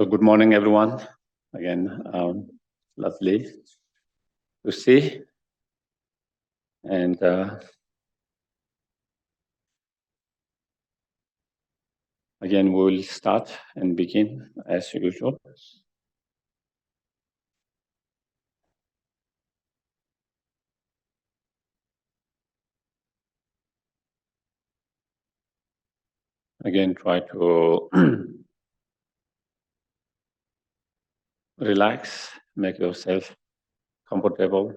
So good morning, everyone. Again, lovely to see. And again, we will start and begin as usual. Again, try to relax, make yourself comfortable.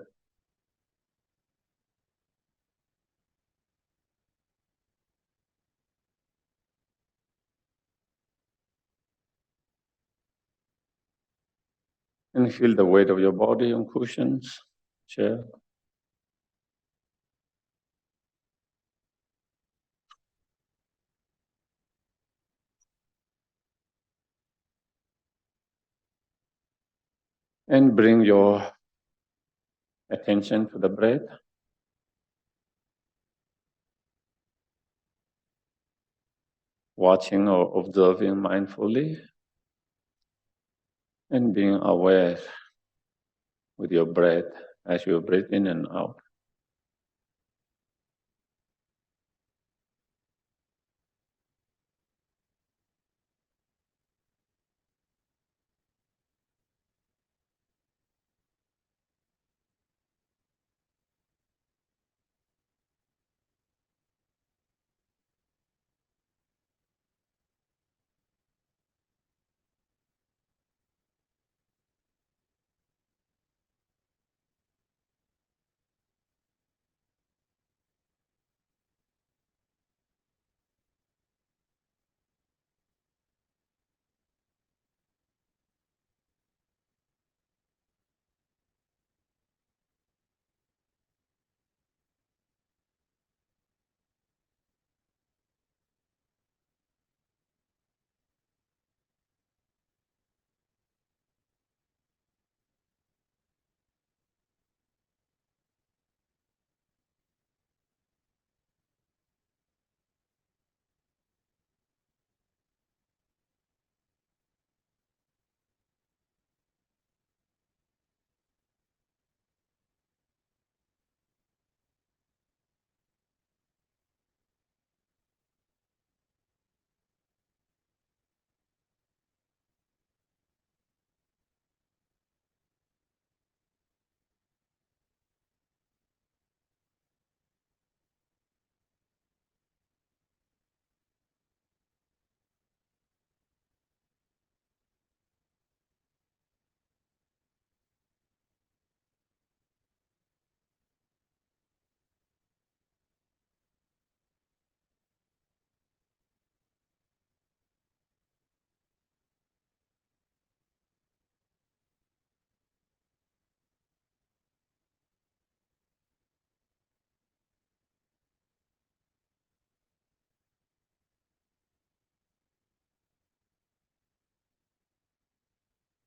And feel the weight of your body on cushions, chair. And bring your attention to the breath. Watching or observing mindfully. And being aware with your breath as you breathe in and out.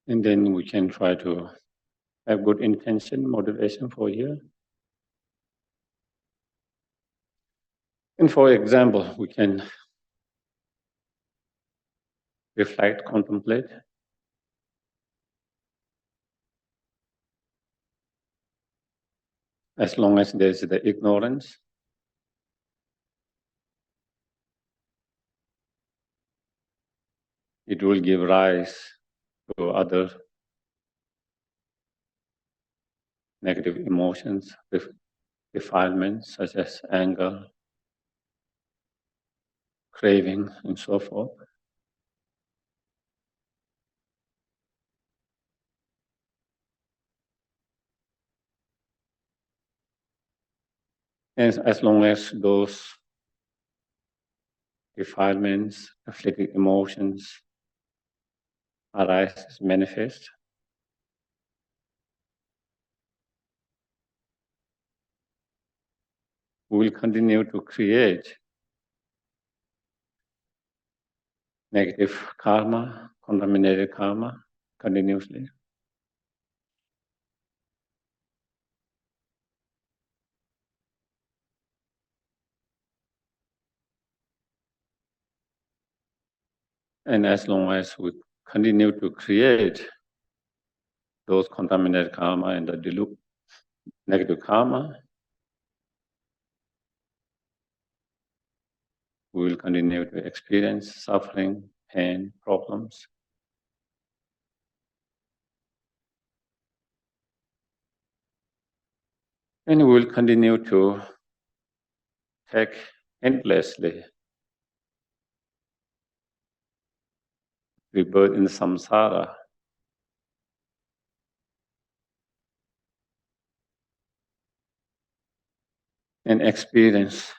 And then we can try to have good intention, motivation for here. And for example, we can reflect, contemplate. As long as there's the ignorance, it will give rise to other negative emotions, defilements such as anger, craving, and so forth. And as long as those defilements, afflicted emotions arise, manifest, we will continue to create negative karma, contaminated karma, continuously. And as long as we continue to create those contaminated karma and the negative karma, we will continue to experience suffering, pain, problems. And we will continue to take endlessly rebirth in samsara. And experience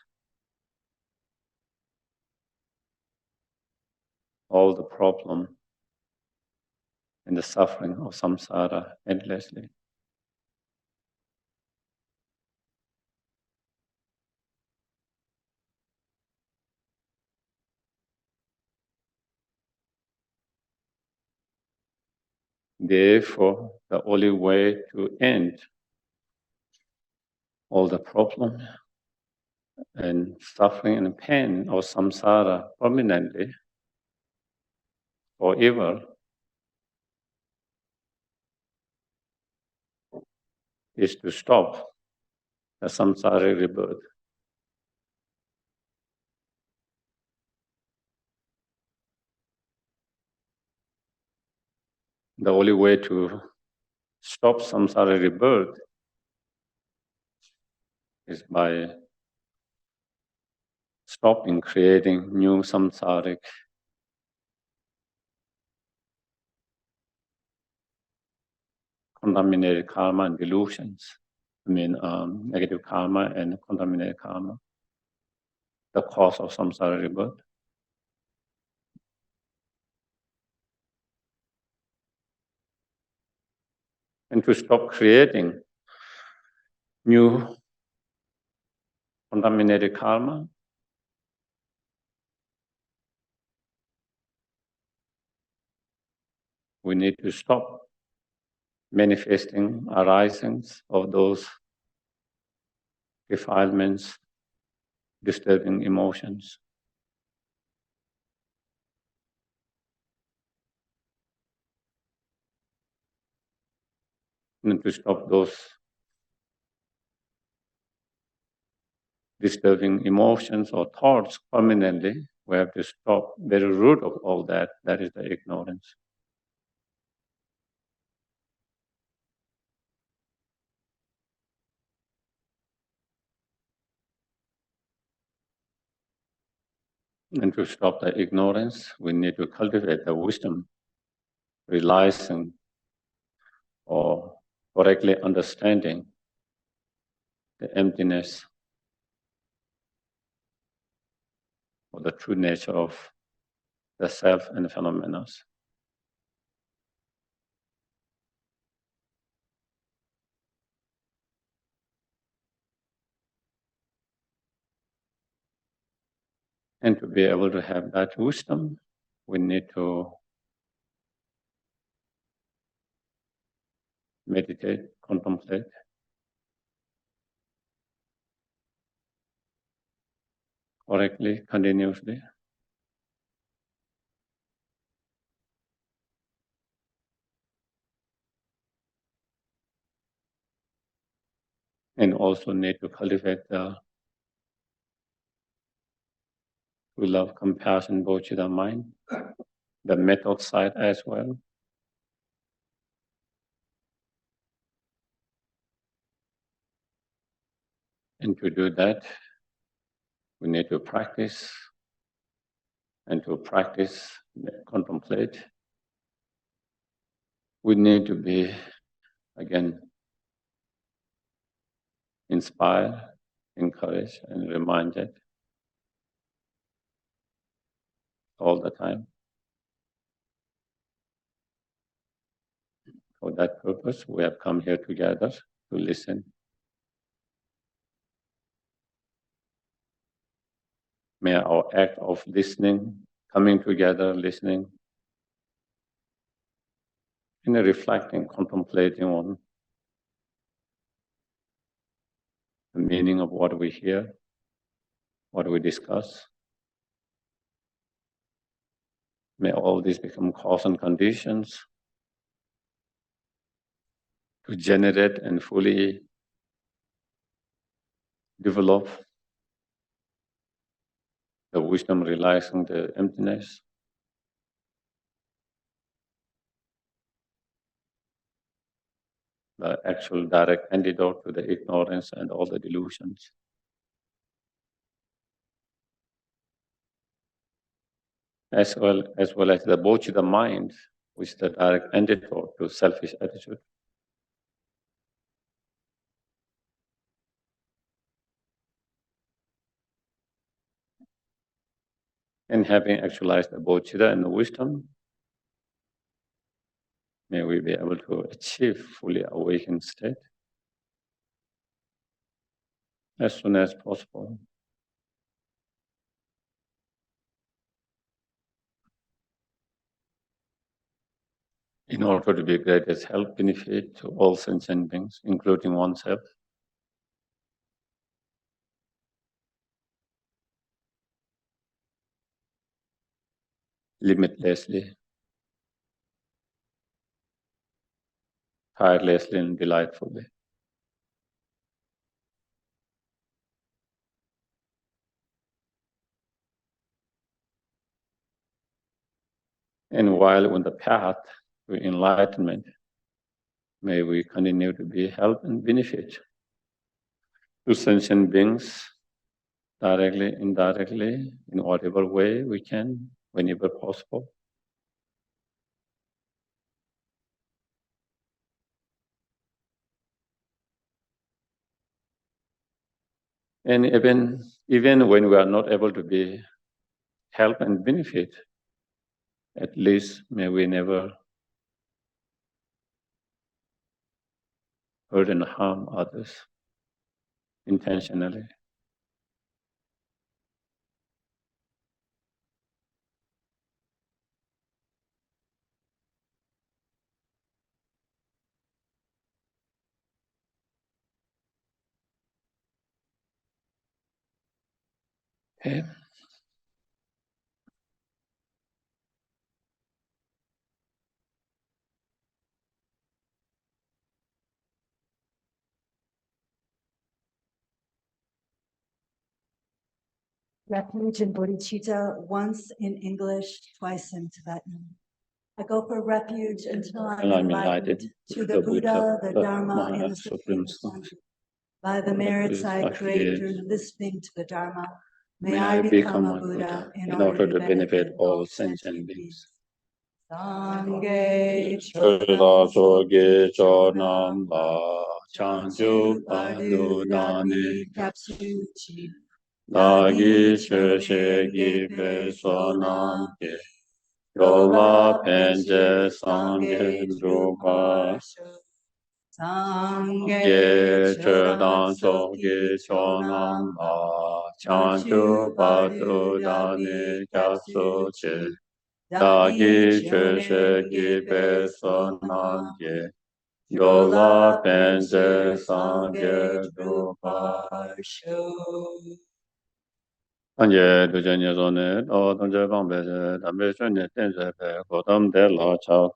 all the problem and the suffering of samsara endlessly. Therefore, the only way to end all the problem and suffering and pain of samsara permanently, forever, is to stop the samsara rebirth. The only way to stop samsara rebirth is by stopping creating new samsaric contaminated karma and delusions. Negative karma and contaminated karma, the cause of samsara rebirth. And to stop creating new contaminated karma, we need to stop manifesting arisings of those defilements, disturbing emotions. And to stop those disturbing emotions or thoughts permanently, we have to stop the very root of all that, that is the ignorance. And to stop the ignorance, we need to cultivate the wisdom, realizing or correctly understanding the emptiness or the true nature of the self and the phenomena. And to be able to have that wisdom, we need to meditate, contemplate, correctly, continuously. And also need to cultivate the true love, compassion, bodhicitta mind, the method side as well. And to do that, we need to practice, and to practice, contemplate, we need to be, again, inspired, encouraged, and reminded all the time. For that purpose, we have come here together to listen. May our act of listening, coming together, listening, and reflecting, contemplating on the meaning of what we hear, what we discuss, may all these become cause and conditions to generate and fully develop the wisdom realizing the emptiness. The actual direct antidote to the ignorance and all the delusions. As well as the bodhicitta mind, which is the direct antidote to selfish attitude. And having actualized the bodhicitta and the wisdom, may we be able to achieve fully awakened state as soon as possible. In order to be greatest help, benefit to all sentient beings, including oneself. Limitlessly, tirelessly, and delightfully. And while on the path to enlightenment, may we continue to be help and benefit to sentient beings, directly, indirectly, in whatever way we can, whenever possible. And even when we are not able to be help and benefit, at least may we never hurt and harm others intentionally. Okay. Refuge in bodhicitta, once in English, twice in Tibetan. I go for refuge until I'm enlightened to the Buddha, the Dharma, and the Supreme Sangha. By the merits I create through listening to the Dharma, may I become a Buddha in order to benefit all sentient beings. Sangye Choda Choge Chonam La Chanju Padu Dani Kapsuchi Dagi Chöshe Gibe Sonam Ge Yola Penje Sangye Drupa Sangye Chodan Choge Chonam La Chanju Padu Dani Kapsuchi Dagi Chöshe Gibe Sonam Ge Yola Penje Sangye Drupa Anje Dujanya Zone, or Donja Bambe, the Mission Tense, Gotam de la Chao.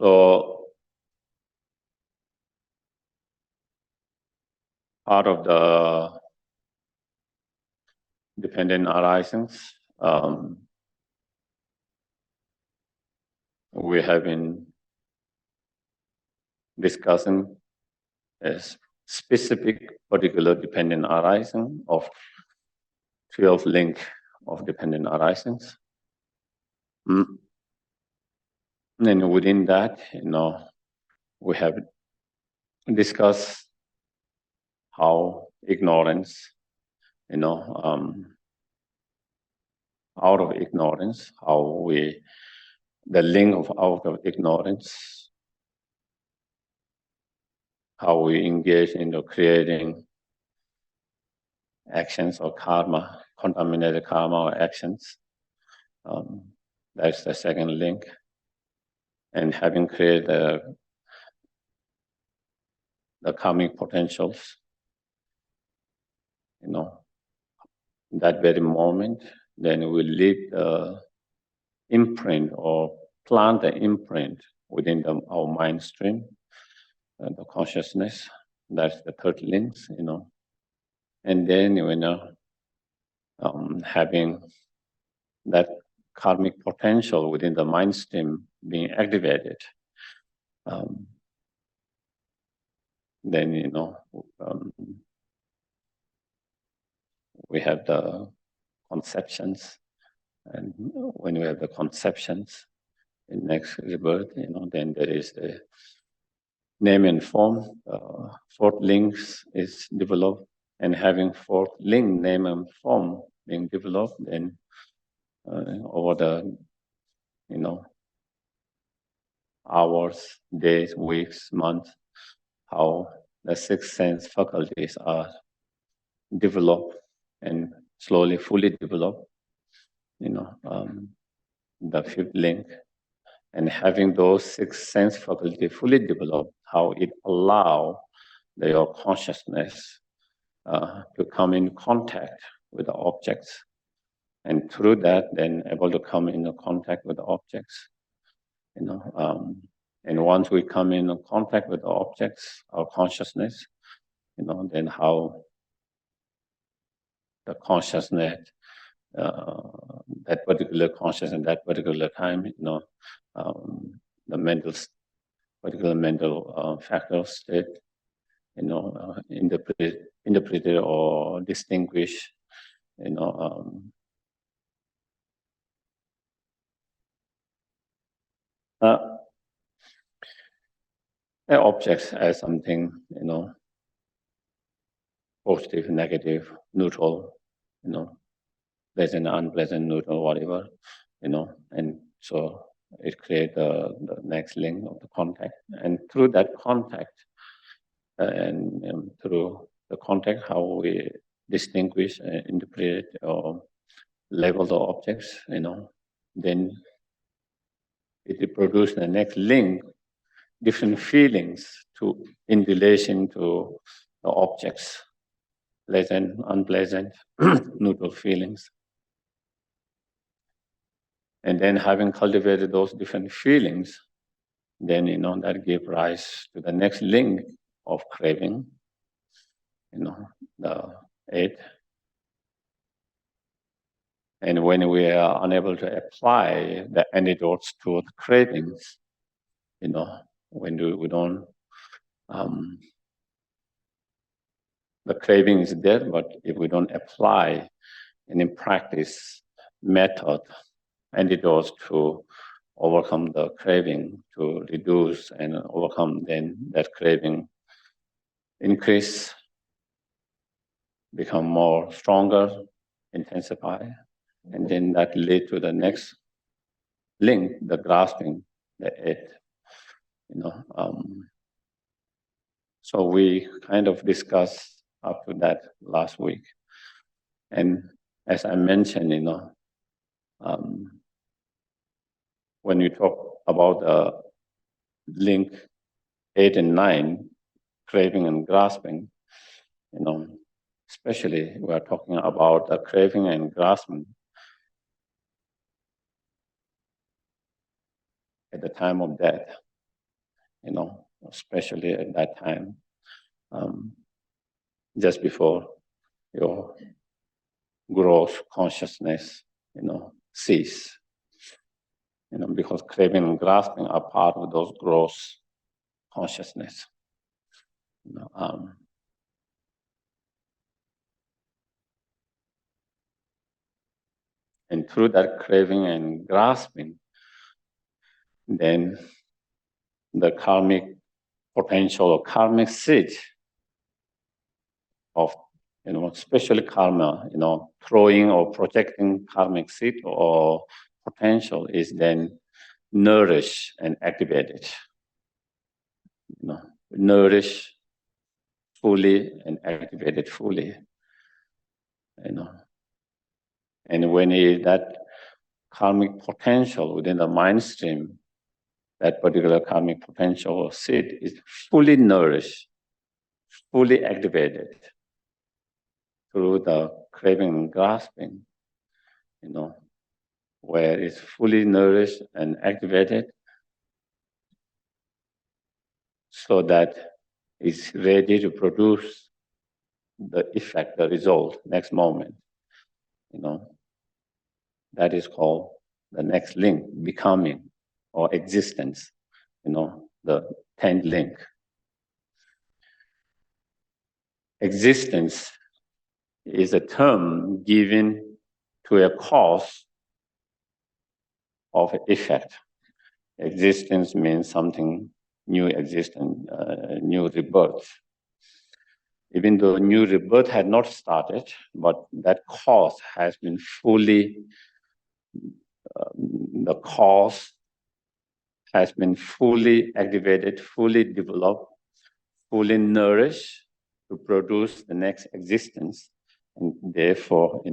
So, out of the dependent arisings, we have been discussing a specific particular dependent arising of 12 link of dependent arisings. And within that, we have discussed how ignorance, out of ignorance, the link of out of ignorance, how we engage into creating actions or karma, contaminated karma or actions. That's the second link. And having created the karmic potentials, that very moment, then we leave the imprint or plant the imprint within our mind stream, the consciousness. That's the third links, And then, having that karmic potential within the mind stream being activated, then, we have the conceptions. And when we have the conceptions in next rebirth, then there is the name and form. Fourth links is developed, and having fourth link, name and form being developed, then over the, hours, days, weeks, months, how the six sense faculties are developed and slowly, fully developed, the fifth link, and having those six sense faculties fully developed, how it allow your consciousness to come in contact with the objects, and through that, then able to come into contact with the objects, and once we come in contact with the objects, our consciousness, then how the consciousness, that particular consciousness, that particular time, the particular mental factor state, interpreted or distinguish, objects as something, positive, negative, neutral, pleasant, unpleasant, neutral, whatever, and so it creates the next link of the contact. And through that contact, and through the contact, how we distinguish, interpret, or label the objects, then it produces the next link, different feelings in relation to the objects, pleasant, unpleasant, neutral feelings. And then having cultivated those different feelings, then, that gives rise to the next link of craving, the 8. And when we are unable to apply the antidotes to the cravings, when we don't, the craving is there, but if we don't apply any practice, method, antidotes to overcome the craving, to reduce and overcome then that craving increase, become more stronger, intensify, and then that lead to the next link, the grasping, the 8. So we kind of discussed up to that last week, and as I mentioned, when you talk about link 8 and 9, craving and grasping, especially we are talking about the craving and grasping at the time of death, especially at that time, just before your gross consciousness, cease. Because craving and grasping are part of those gross consciousness. And through that craving and grasping, then the karmic potential or karmic seed of, especially karma, throwing or projecting karmic seed or potential is then nourished and activated. Nourished fully and activated fully. And when that karmic potential within the mind stream, that particular karmic potential or seed is fully nourished, fully activated through the craving and grasping, where it's fully nourished and activated so that it's ready to produce the effect, the result, next moment. That is called the next link, becoming or existence, the 10th link. Existence is a term given to a cause of effect. Existence means something new existence, new rebirth. Even though new rebirth had not started, but that cause has been fully, the cause has been fully activated, fully developed, fully nourished to produce the next existence. And therefore,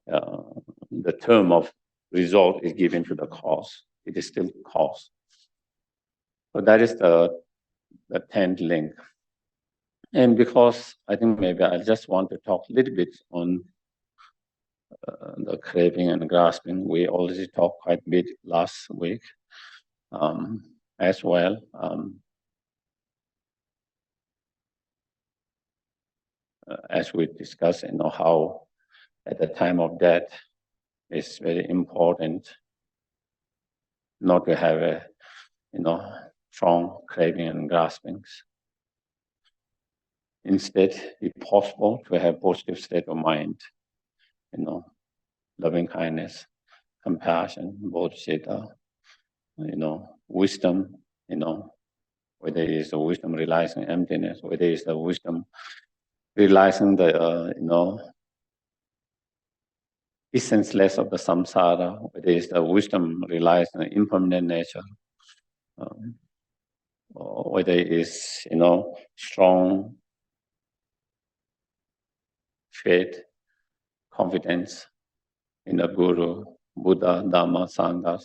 the term of result is given to the cause. It is still cause. So that is the 10th link. And because I think maybe I just want to talk a little bit on the craving and grasping. We already talked quite a bit last week as well. As we discussed, how at the time of death, it's very important not to have a, strong craving and graspings. Instead, if possible, to have positive state of mind, loving kindness, compassion, bodhicitta, wisdom, whether it is the wisdom realizing emptiness, whether it is the wisdom realizing the, essenceless of the samsara, whether it is the wisdom realizing the impermanent nature, or whether it is, strong faith, confidence in the Guru, Buddha, Dharma, Sanghas,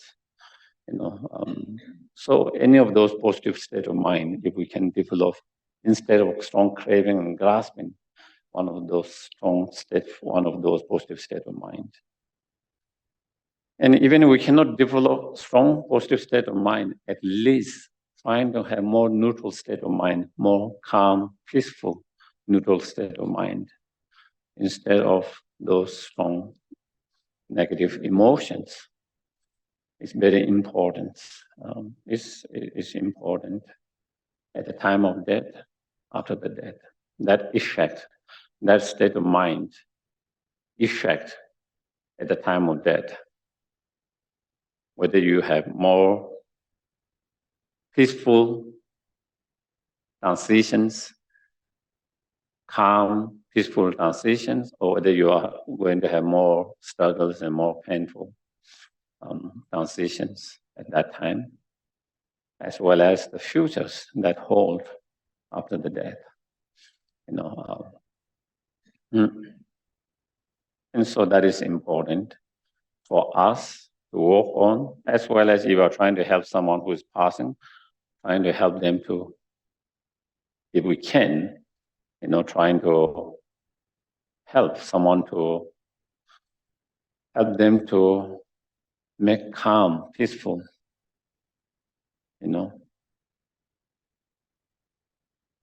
so any of those positive state of mind, if we can develop, instead of strong craving and grasping, one of those positive state of mind. And even if we cannot develop strong positive state of mind, at least trying to have more neutral state of mind, more calm, peaceful, neutral state of mind, instead of those strong negative emotions. It's very important. It's important at the time of death, after the death. That effect, that state of mind, effect at the time of death, whether you have more peaceful transitions, calm, peaceful transitions, or whether you are going to have more struggles and more painful transitions at that time, as well as the futures that hold after the death. And so that is important for us to work on, as well as if you are trying to help someone who is passing, trying to help them to, if we can, trying to help someone to help them to make calm, peaceful, in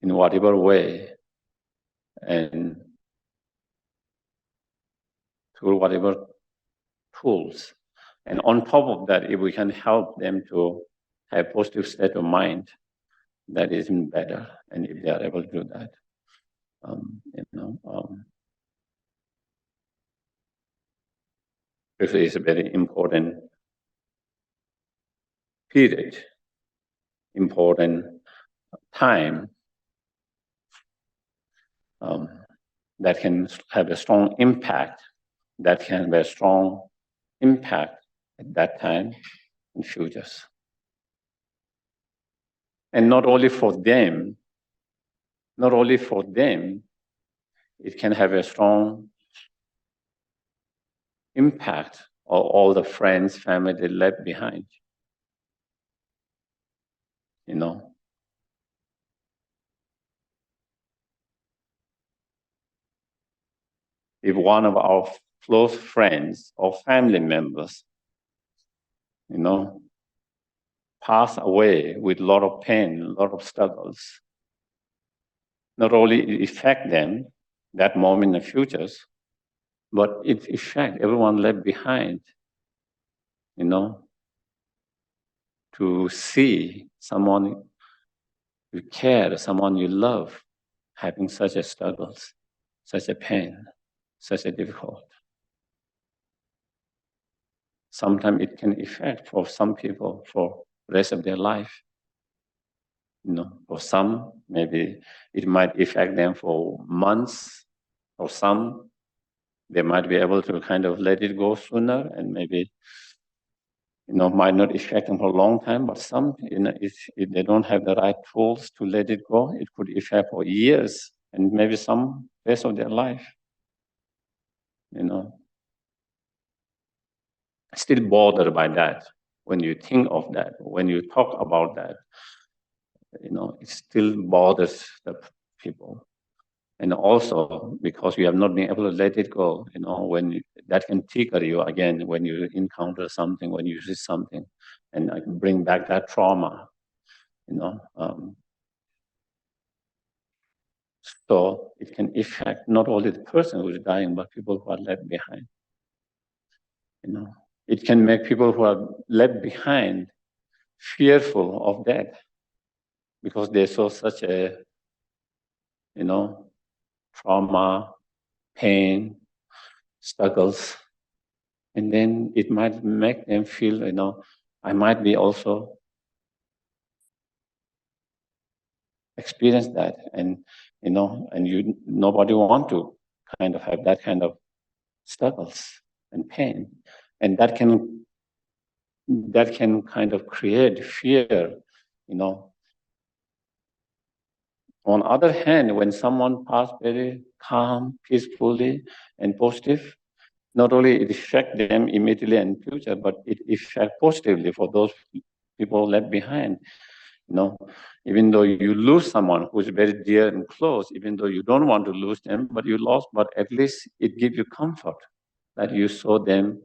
whatever way, and through whatever tools. And on top of that, if we can help them to have positive state of mind, that is even better. And if they are able to do that, because it's a very important period, important time that can have a strong impact, at that time in futures. And not only for them, it can have a strong impact on all the friends, family they left behind. if one of our close friends or family members, pass away with a lot of pain, a lot of struggles, not only it affect them that moment in the futures, but it affect everyone left behind, to see someone you care, someone you love, having such a struggles, such a pain, such a difficult. Sometimes it can affect for some people for the rest of their life. For some, maybe it might affect them for months, or some, they might be able to kind of let it go sooner, and maybe, might not affect them for a long time, but some, if they don't have the right tools to let it go, it could affect for years, and maybe some rest of their life. Still bothered by that. When you think of that, when you talk about that, it still bothers the people. And also because you have not been able to let it go, that can trigger you again when you encounter something, when you see something, and bring back that trauma. So it can affect not only the person who is dying, but people who are left behind. It can make people who are left behind fearful of death because they saw such a, trauma, pain, struggles. And then it might make them feel, I might be also experience that. And, nobody want to kind of have that kind of struggles and pain. And that can kind of create fear, On the other hand, when someone passes very calm, peacefully, and positive, not only it affects them immediately and future, but it affects positively for those people left behind. Even though you lose someone who is very dear and close, even though you don't want to lose them, but you lost, but at least it gives you comfort that you saw them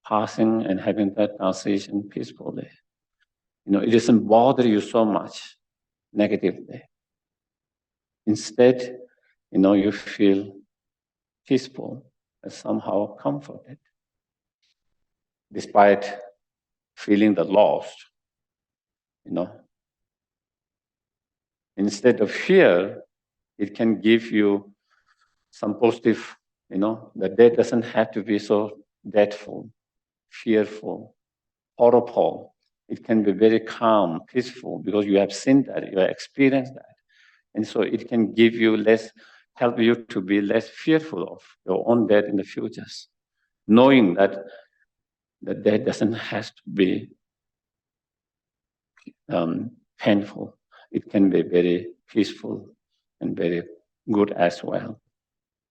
passing and having that transition peacefully. It doesn't bother you so much negatively. Instead, you feel peaceful and somehow comforted. Despite feeling the loss, Instead of fear, it can give you some positive, the death doesn't have to be so dreadful, fearful, horrible. It can be very calm, peaceful, because you have seen that, you have experienced that. And so it can give you help you to be less fearful of your own death in the futures, knowing that the death doesn't have to be painful. It can be very peaceful and very good as well.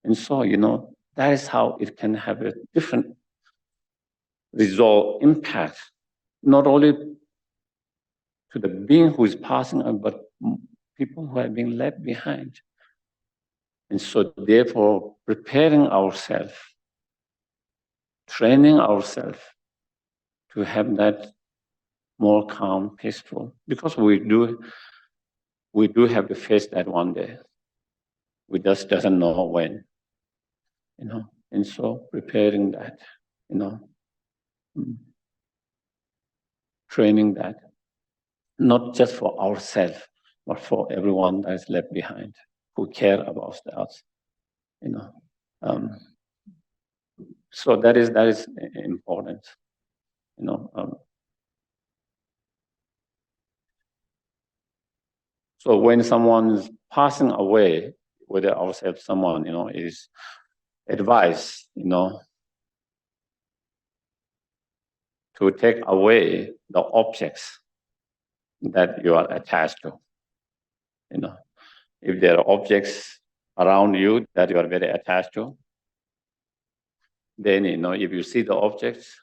And so, that is how it can have a different result, impact, not only to the being who is passing on, but people who have been left behind. And so therefore, preparing ourselves, training ourselves to have that more calm, peaceful, because we do have to face that one day. We just doesn't know when, and so preparing that, training that, not just for ourselves, but for everyone that is left behind, who care about us, So that is important, So when someone is passing away, whether ourselves, someone, is advised, to take away the objects that you are attached to. If there are objects around you that you are very attached to, then, if you see the objects,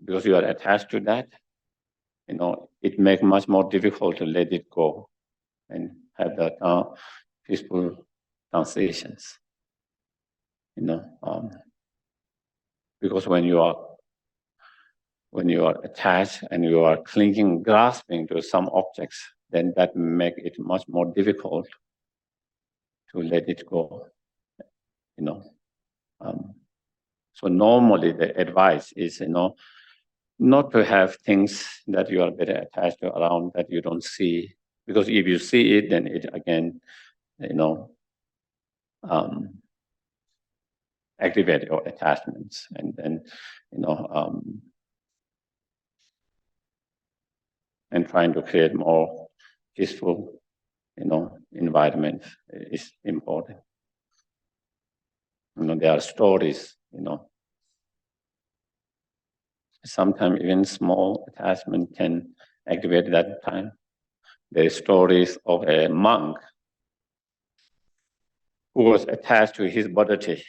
because you are attached to that, it makes much more difficult to let it go and have the peaceful transitions. Because when you are attached and you are clinging, grasping to some objects, then that make it much more difficult to let it go. So normally the advice is, not to have things that you are very attached to around that you don't see, because if you see it, then it again, activate your attachments, and then, and trying to create more peaceful, environment is important. There are stories, sometimes even small attachment can activate that time. There are stories of a monk who was attached to his body.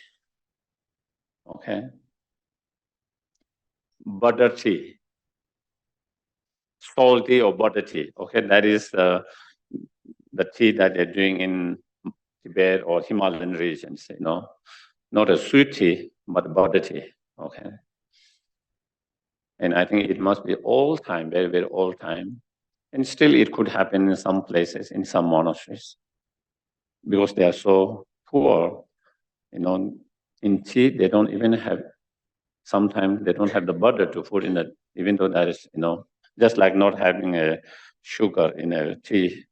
Okay? Body. Salty or butter tea. Okay, that is the tea that they're doing in Tibet or Himalayan regions, not a sweet tea, but butter tea. Okay. And I think it must be old time, very, very old time. And still it could happen in some places, in some monasteries, because they are so poor, in tea, they don't even have, sometimes they don't have the butter to put in it, even though that is, just like not having a sugar in a tea,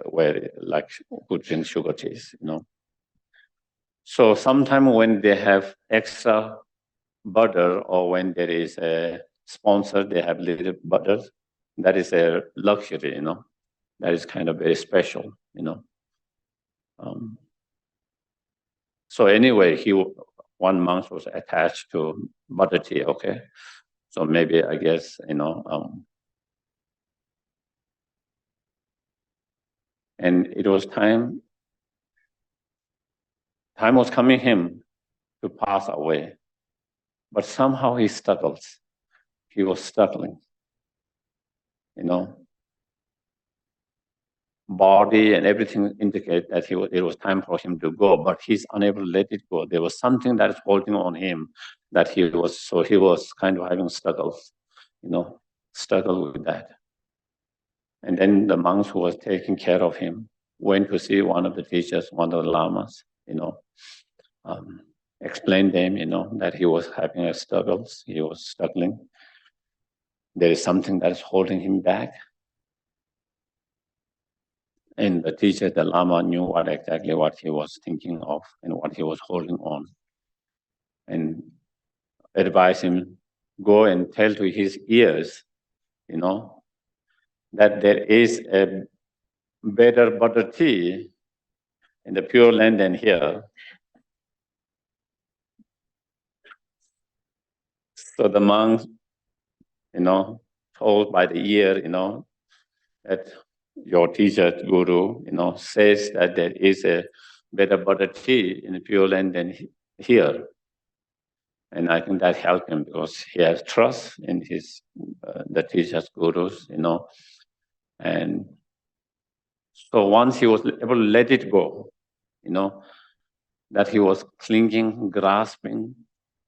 where like good drink sugar teas, So sometimes when they have extra butter, or when there is a sponsor, they have little butter, that is a luxury, that is kind of very special, So anyway, one monk was attached to butter tea, okay? So maybe, I guess, and it was time was coming him to pass away. But somehow he struggles. He was struggling, Body and everything indicate that it was time for him to go, but he's unable to let it go. There was something that is holding on him, that he was kind of having struggles, struggle with that. And then the monks who was taking care of him went to see one of the teachers, one of the lamas, explained them, that he was having struggles, he was struggling. There is something that is holding him back. And the teacher, the Lama, knew exactly what he was thinking of and what he was holding on. And advised him, go and tell to his ears, that there is a better butter tea in the Pure Land than here. So the monks, told by the ear, that your teacher, guru, says that there is a better butter tea in the Pure Land than here. And I think that helped him, because he has trust in his the teachers, gurus, And so once he was able to let it go, that he was clinging, grasping,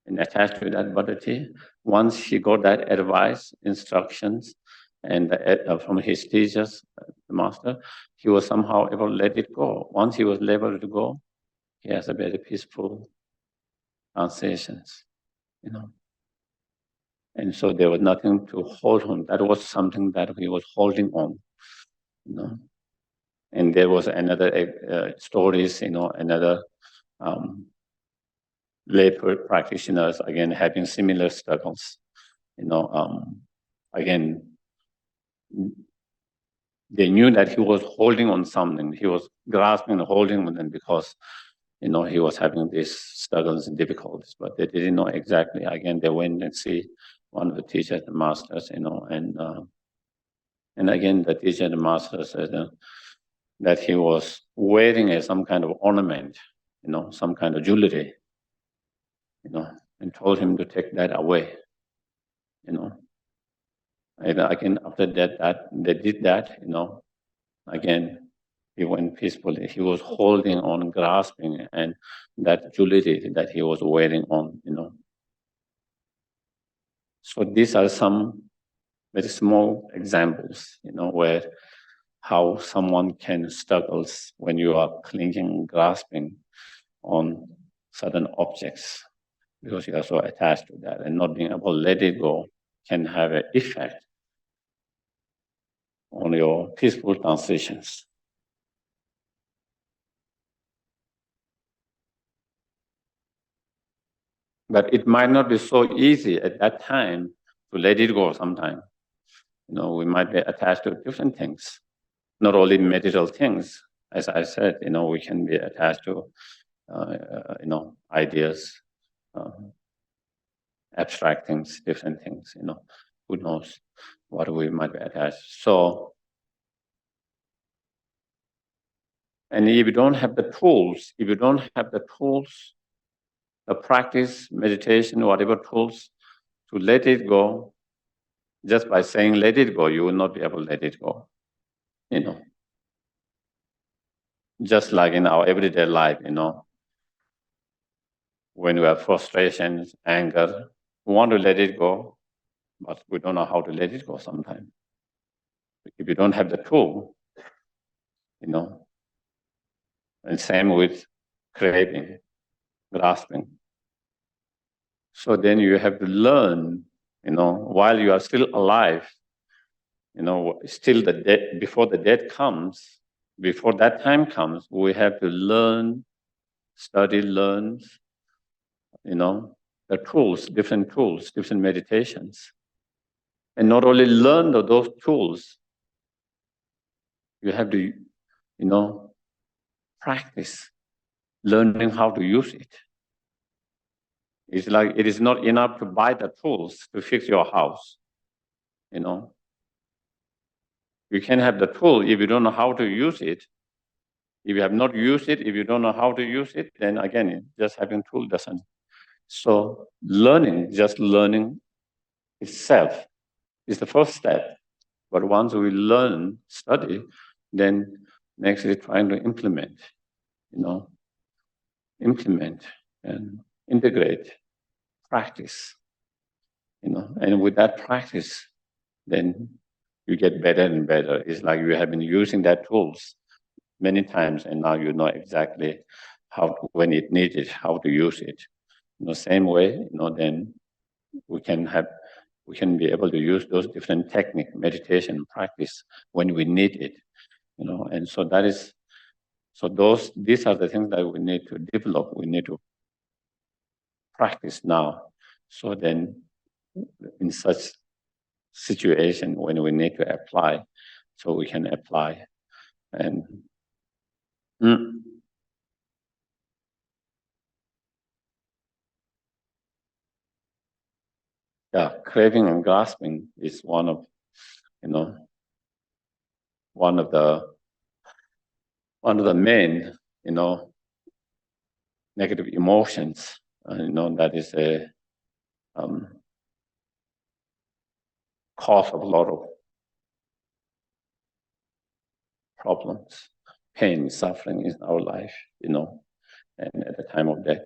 and attached to that butter tea. Once he got that advice, instructions, and from his teachers, the master, he was somehow able to let it go. Once he was able to go, he has a very peaceful sensations, And so there was nothing to hold on. That was something that he was holding on, And there was another stories, another lay practitioners, again, having similar struggles, again, they knew that he was holding on something. He was grasping and holding on them because, he was having these struggles and difficulties, but they didn't know exactly. Again, they went and see one of the teachers and masters, and again, the teacher and the master said that he was wearing some kind of ornament, some kind of jewelry, and told him to take that away, And again, after that they did that, again, he went peacefully. He was holding on, grasping, and that duality that he was wailing on, So these are some very small examples, where how someone can struggles when you are clinging, grasping on certain objects because you are so attached to that, and not being able to let it go can have an effect on your peaceful transitions. But it might not be so easy at that time to let it go sometimes. We might be attached to different things, not only material things. As I said, we can be attached to, ideas, abstract things, different things, who knows what we might be attached. So, and if you don't have the tools, the practice, meditation, whatever tools, to let it go, just by saying let it go, you will not be able to let it go. Just like in our everyday life, when we have frustrations, anger, we want to let it go, but we don't know how to let it go sometimes. If you don't have the tool, and same with craving, grasping. So then you have to learn, while you are still alive, still before the death comes, before that time comes, we have to learn, study, learn, the tools, different meditations. And not only learn those tools, you have to, practice, learning how to use it. It's like it is not enough to buy the tools to fix your house, You can have the tool if you don't know how to use it. If you have not used it, if you don't know how to use it, then again, just having tool doesn't. So just learning itself is the first step. But once we learn, study, then next is trying to implement, implement and integrate, practice, and with that practice, then you get better and better. It's like you have been using that tools many times, and now you know exactly when it needed, how to use it. In the same way, then we can be able to use those different technique, meditation practice when we need it, and so these are the things that we need to develop, we need to practice now. So then in such situation when we need to apply, so we can apply. And craving and grasping is one of the main, negative emotions. That is a cause of a lot of problems, pain, suffering in our life, and at the time of death,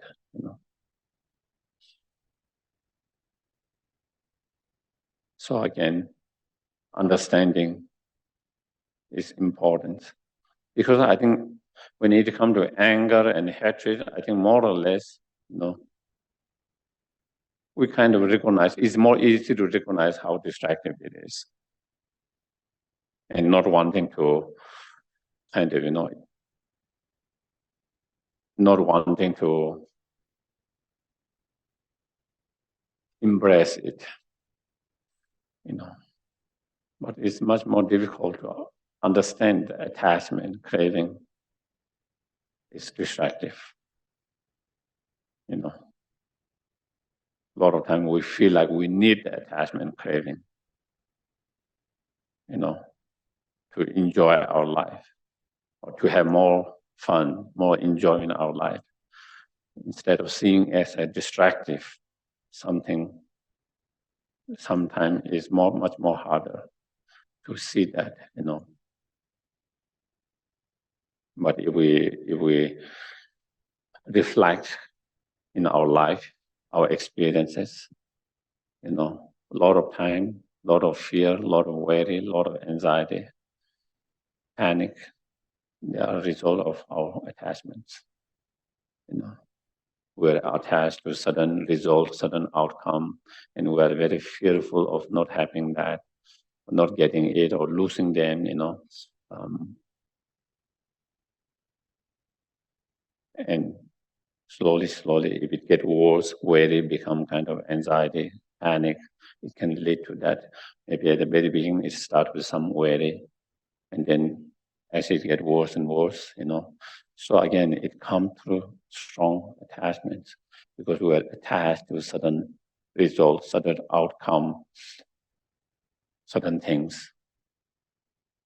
So again, understanding is important, because I think we need to come to anger and hatred. I think more or less, we kind of recognize, it's more easy to recognize how destructive it is, and not wanting to kind of, not wanting to embrace it, But it's much more difficult to understand the attachment, craving is destructive. A lot of time we feel like we need the attachment, craving, to enjoy our life, or to have more fun, more enjoy in our life, instead of seeing as a destructive something. Sometimes is much more harder to see that, But if we reflect in our life, our experiences, a lot of time, a lot of fear, a lot of worry, a lot of anxiety, panic, they are a result of our attachments. We're attached to sudden result, sudden outcome, and we are very fearful of not having that, not getting it, or losing them. And slowly, if it gets worse, worry become kind of anxiety, panic. It can lead to that. Maybe at the very beginning, it starts with some worry, and then as it gets worse and worse, So again, it comes through strong attachments because we are attached to certain results, certain outcome, certain things.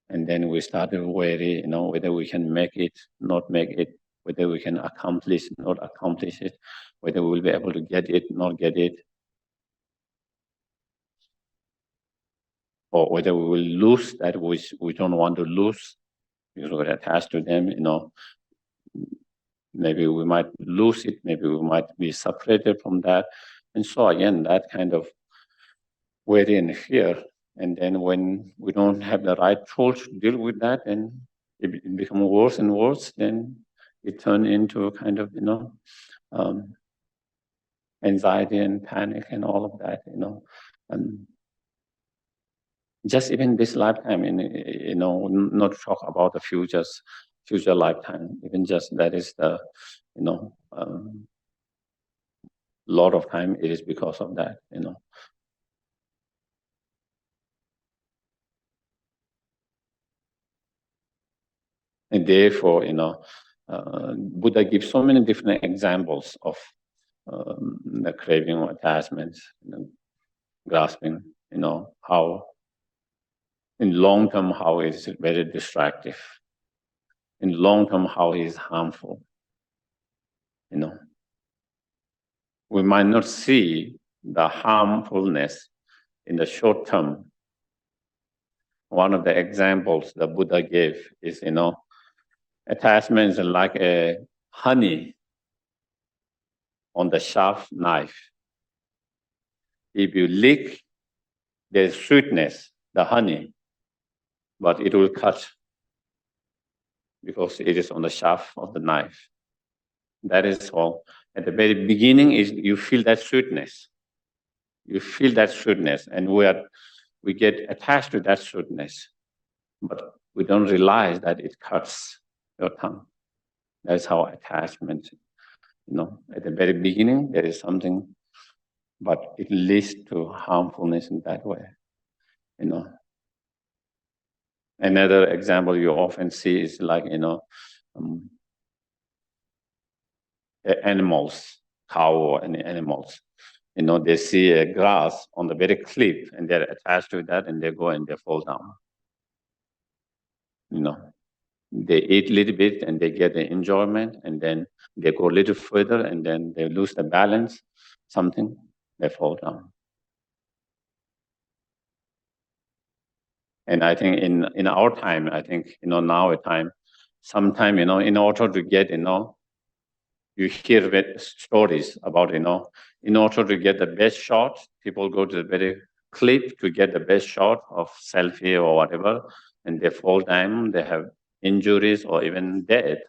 And then we start to worry, whether we can make it, not make it, whether we can accomplish, not accomplish it, whether we will be able to get it, not get it, or whether we will lose that which we don't want to lose because we're attached to them, Maybe we might lose it, maybe we might be separated from that. And so again, that kind of worry and fear. And then when we don't have the right tools to deal with that, and it becomes worse and worse, then it turns into a kind of, anxiety and panic and all of that, just even this lifetime, not talk about the future lifetime, even just that is the, lot of time it is because of that, And therefore, Buddha gives so many different examples of the craving or attachments, grasping, how in long term, how it is very destructive. In long term, how it is harmful. We might not see the harmfulness in the short term. One of the examples the Buddha gave is, attachments like a honey on the sharp knife. If you lick, there's sweetness, the honey, but it will cut because it is on the shaft of the knife. That is all. At the very beginning, is you feel that sweetness. You feel that sweetness, and we get attached to that sweetness, but we don't realize that it cuts your tongue. That's how attachment, at the very beginning, there is something, but it leads to harmfulness in that way, Another example you often see is like, animals, cow or any animals. They see a grass on the very cliff and they're attached to that and they go and they fall down. They eat a little bit and they get the enjoyment and then they go a little further and then they lose the balance, something, they fall down. And I think in our time, I think, now a time, sometime, in order to get, you hear stories about, in order to get the best shot, people go to the very cliff to get the best shot of selfie or whatever, and they fall down, they have injuries or even dead,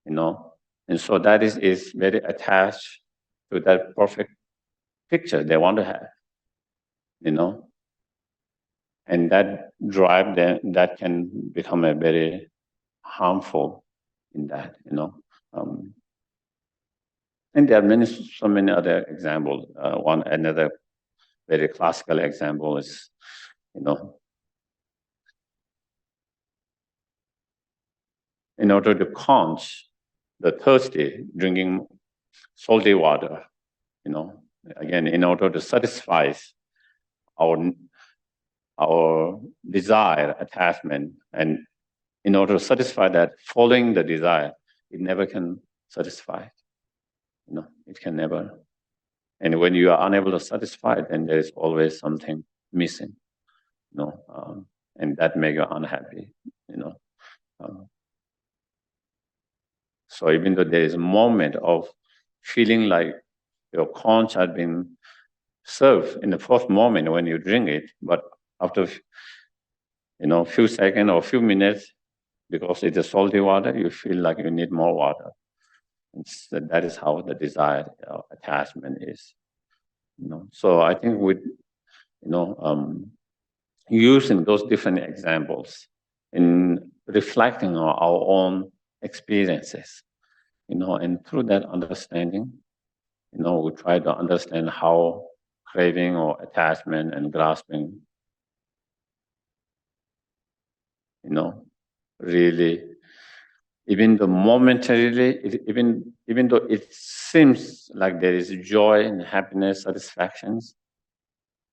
And so that is very attached to that perfect picture they want to have, And that drive that can become a very harmful in that, And there are so many other examples. Another very classical example is, in order to quench the thirsty, drinking salty water, again, in order to satisfy our desire, attachment, and in order to satisfy that, following the desire, it never can satisfy. It can never. And when you are unable to satisfy it, then there is always something missing, and that makes you unhappy, So even though there is a moment of feeling like your conch has been served in the first moment when you drink it, but after a few seconds or a few minutes, because it is salty water, you feel like you need more water. And that is how the desired attachment is. So I think with using those different examples in reflecting on our own experiences, and through that understanding, we try to understand how craving or attachment and grasping, really, even though momentarily, even though it seems like there is joy and happiness, satisfactions,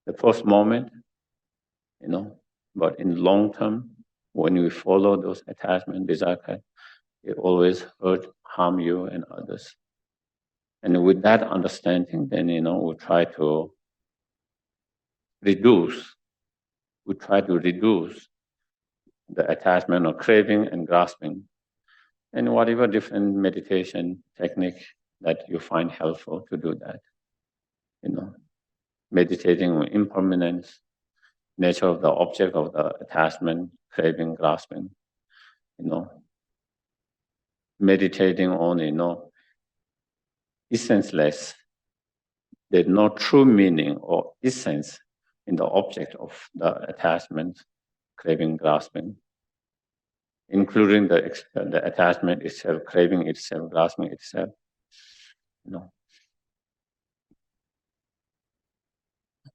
the first moment, but in long term, when we follow those attachment, desire, it always hurt, harm you and others. And with that understanding, then, we try to reduce the attachment or craving and grasping, and whatever different meditation technique that you find helpful to do that. Meditating on impermanence, nature of the object of the attachment, craving, grasping, meditating on, essenceless. There's no true meaning or essence in the object of the attachment, craving, grasping, including the attachment itself, craving itself, grasping itself.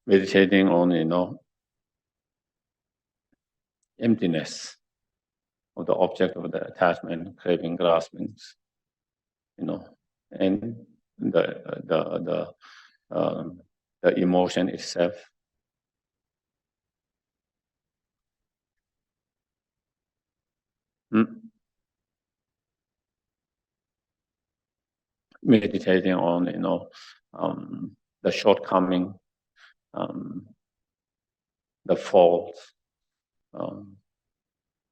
Meditating on, emptiness of the object of the attachment, craving, graspings, and the emotion itself. Meditating on, the shortcoming, the faults,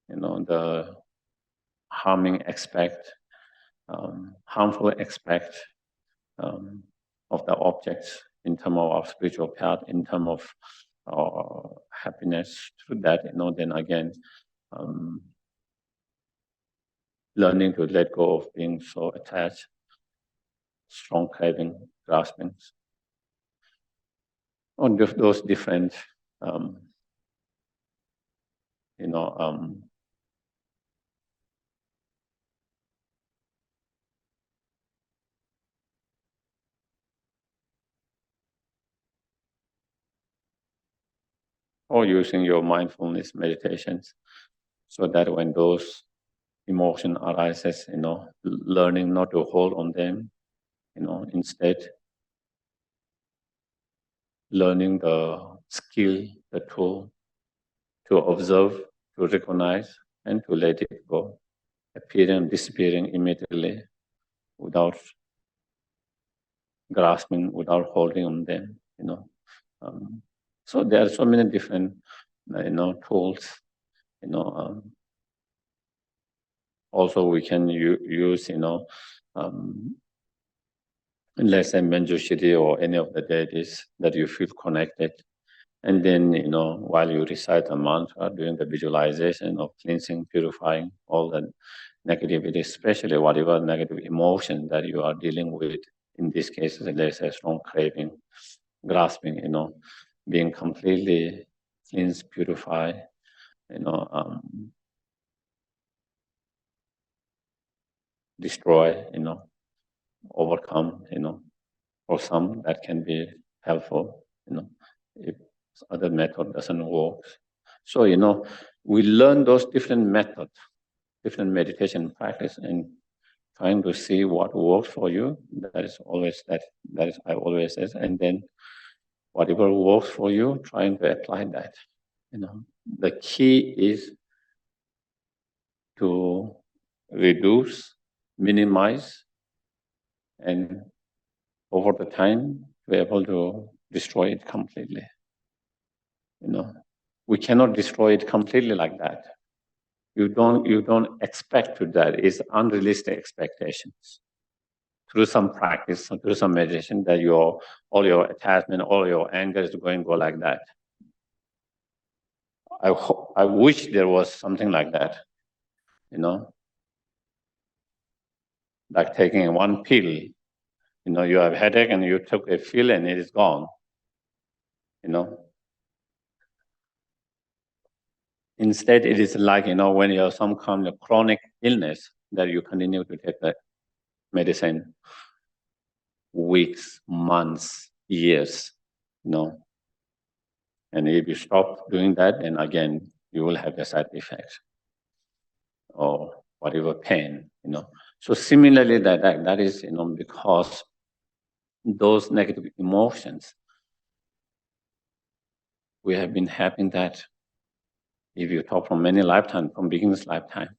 the harming aspect, harmful aspect of the objects in terms of our spiritual path, in terms of our happiness. Through that, then again, learning to let go of being so attached, strong craving, graspings, on those different, or using your mindfulness meditations, so that when those emotion arises, learning not to hold on them, instead learning the skill, the tool to observe, to recognize, and to let it go, appearing and disappearing immediately without grasping, without holding on them, so there are so many different, tools, also we can use, let's say Manjushri or any of the deities that you feel connected. And then, while you recite a mantra, doing the visualization of cleansing, purifying all the negativity, especially whatever negative emotion that you are dealing with. In this case, let's say strong craving, grasping, being completely cleansed, purified, destroy, overcome, for some that can be helpful, if other method doesn't work. So, we learn those different methods, different meditation practice, and trying to see what works for you. That is I always say, and then whatever works for you, trying to apply that. The key is to reduce, minimize, and over the time, be able to destroy it completely. We cannot destroy it completely like that. You don't expect to that. It's unrealistic expectations. Through some practice, through some meditation, that all your attachment, all your anger is going to go like that. I wish there was something like that, like taking one pill. You have a headache and you took a pill and it is gone. Instead, it is like, when you have some kind of chronic illness, that you continue to take that medicine weeks, months, years, And if you stop doing that, then again, you will have the side effects or whatever pain, So similarly, that is, because those negative emotions, we have been having that. If you talk from many lifetimes, from beginner's lifetime,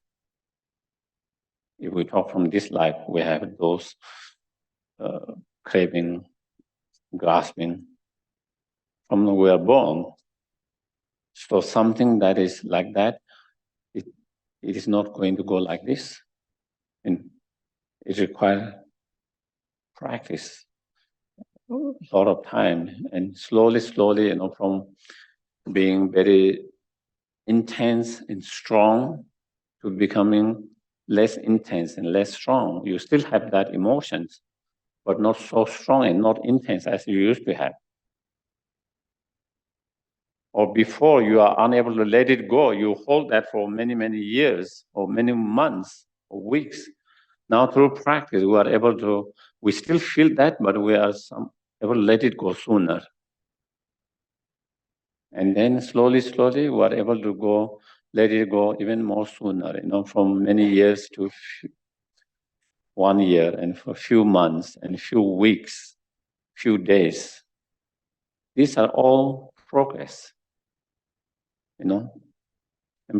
if we talk from this life, we have those craving, grasping from when we are born. So something that is like that, it is not going to go like this. And it requires practice, a lot of time, and slowly, from being very intense and strong to becoming less intense and less strong. You still have that emotions, but not so strong and not intense as you used to have. Or before, you are unable to let it go. You hold that for many, many years or many months or weeks. Now through practice, we still feel that, but we are able to let it go sooner. And then slowly, we are able to let it go even more sooner, from many years to 1 year, and for a few months and a few weeks, few days. These are all progress, and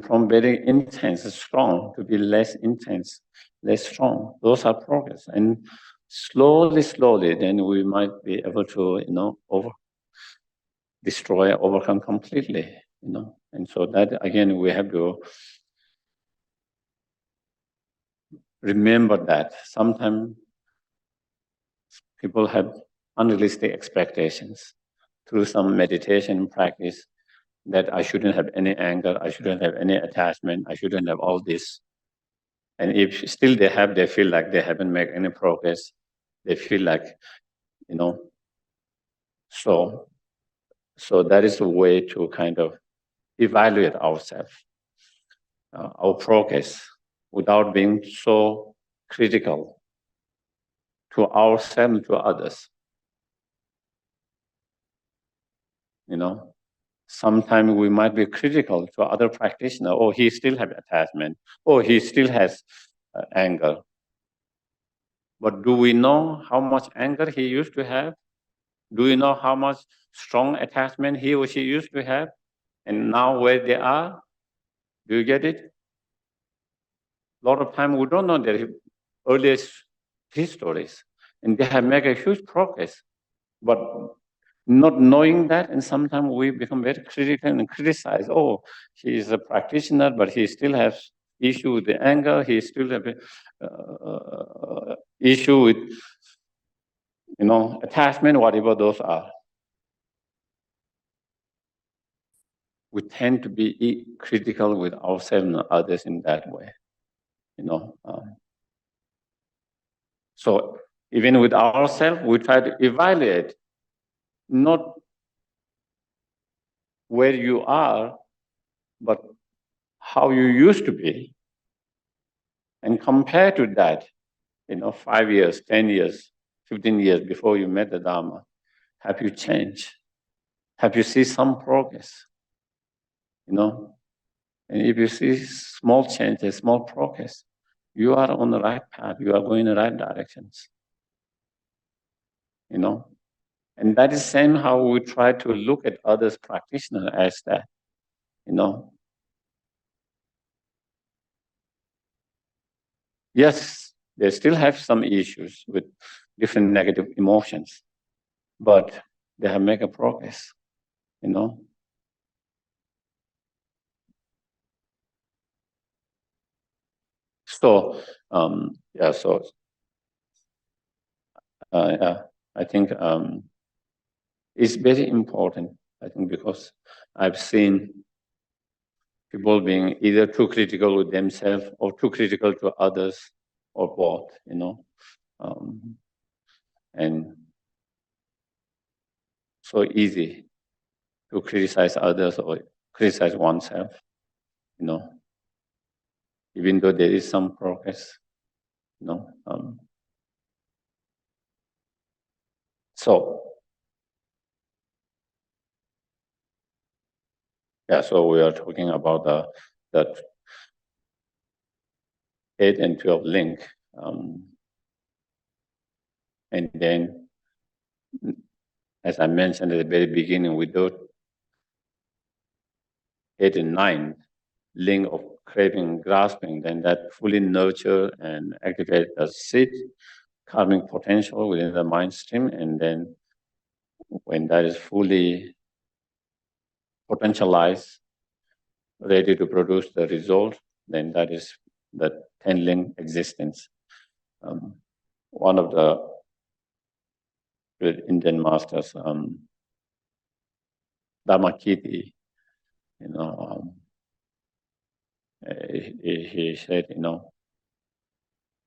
from very intense, strong, to be less intense, less strong. Those are progress. And slowly, then we might be able to, overcome completely, And so that, again, we have to remember that sometimes people have unrealistic expectations through some meditation practice, that I shouldn't have any anger, I shouldn't have any attachment, I shouldn't have all this. And if still they feel like they haven't made any progress, they feel like, so that is a way to kind of evaluate ourselves, our progress, without being so critical to ourselves and to others. Sometimes we might be critical to other practitioners. Oh, he still has attachment. Oh, he still has anger. But do we know how much anger he used to have? Do we know how much strong attachment he or she used to have? And now where they are? Do you get it? A lot of time we don't know their earliest histories. And they have made a huge progress. But not knowing that, and sometimes we become very critical and criticize. Oh, he is a practitioner, but he still has issue with the anger. He still has issue with, attachment, whatever those are. We tend to be critical with ourselves and others in that way, So even with ourselves, we try to evaluate not where you are, but how you used to be. And compare to that, 5 years, 10 years, 15 years before you met the Dharma, have you changed? Have you seen some progress? And if you see small changes, small progress, you are on the right path. You are going in the right directions. And that is same how we try to look at others practitioners as that, Yes, they still have some issues with different negative emotions, but they have made a progress, So, I think it's very important, I think, because I've seen people being either too critical with themselves or too critical to others, or both, and so easy to criticize others or criticize oneself, even though there is some progress, so we are talking about the 8 and 12 link, and then, as I mentioned at the very beginning, without 8 and 9 link of craving, grasping, then that fully nurture and activate the seed karmic potential within the mind stream, and then when that is fully potentialized, ready to produce the result, then that is the 10 link existence. One of the great Indian masters, Dharma, he said,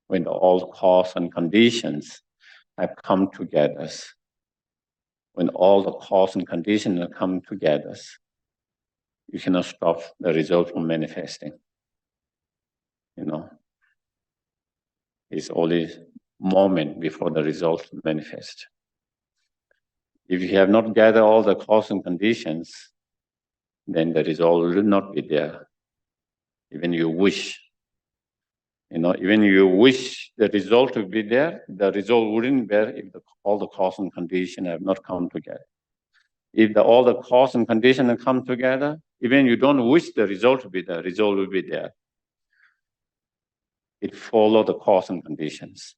when all cause and conditions have come together, when all the cause and conditions have come together, you cannot stop the result from manifesting. It's only moment before the result manifest. If you have not gathered all the cause and conditions, then the result will not be there. Even you wish, even you wish the result to be there, the result wouldn't be there if all the cause and conditions have not come together. If all the cause and conditions have come together, even you don't wish the result to be there, the result will be there. It follows the cause and conditions,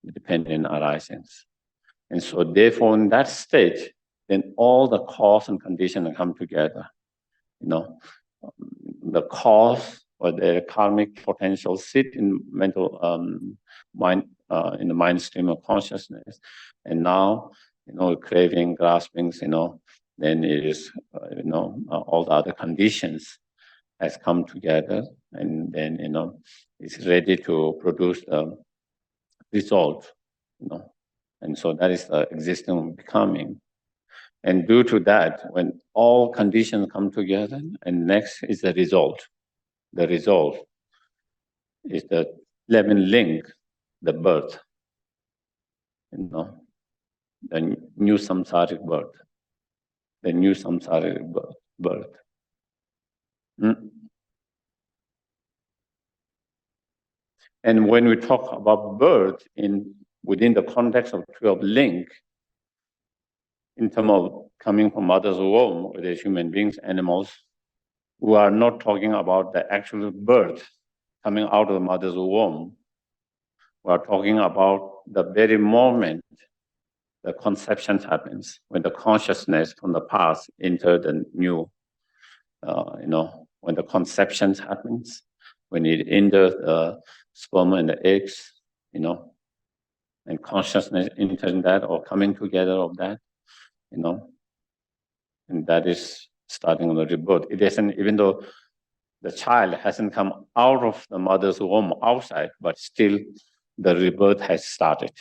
dependent arisings. And so therefore, in that state, then all the cause and conditions come together. The cause or the karmic potential sit in mental mind, in the mind stream of consciousness. And now, craving, graspings, then it is, all the other conditions has come together, and then, it's ready to produce the result, And so that is the existing becoming. And due to that, when all conditions come together, and next is the result. The result is the 11 link, the birth, the new samsaric birth, the new samsaric birth. And when we talk about birth within the context of 12 link, in terms of coming from mother's womb, whether human beings, animals, we are not talking about the actual birth coming out of the mother's womb. We are talking about the very moment the conception happens, when the consciousness from the past enters the new, when the conception happens, when it enters the sperm and the eggs, and consciousness entering that or coming together of that, and that is starting on the rebirth. It isn't, even though the child hasn't come out of the mother's womb outside, but still the rebirth has started.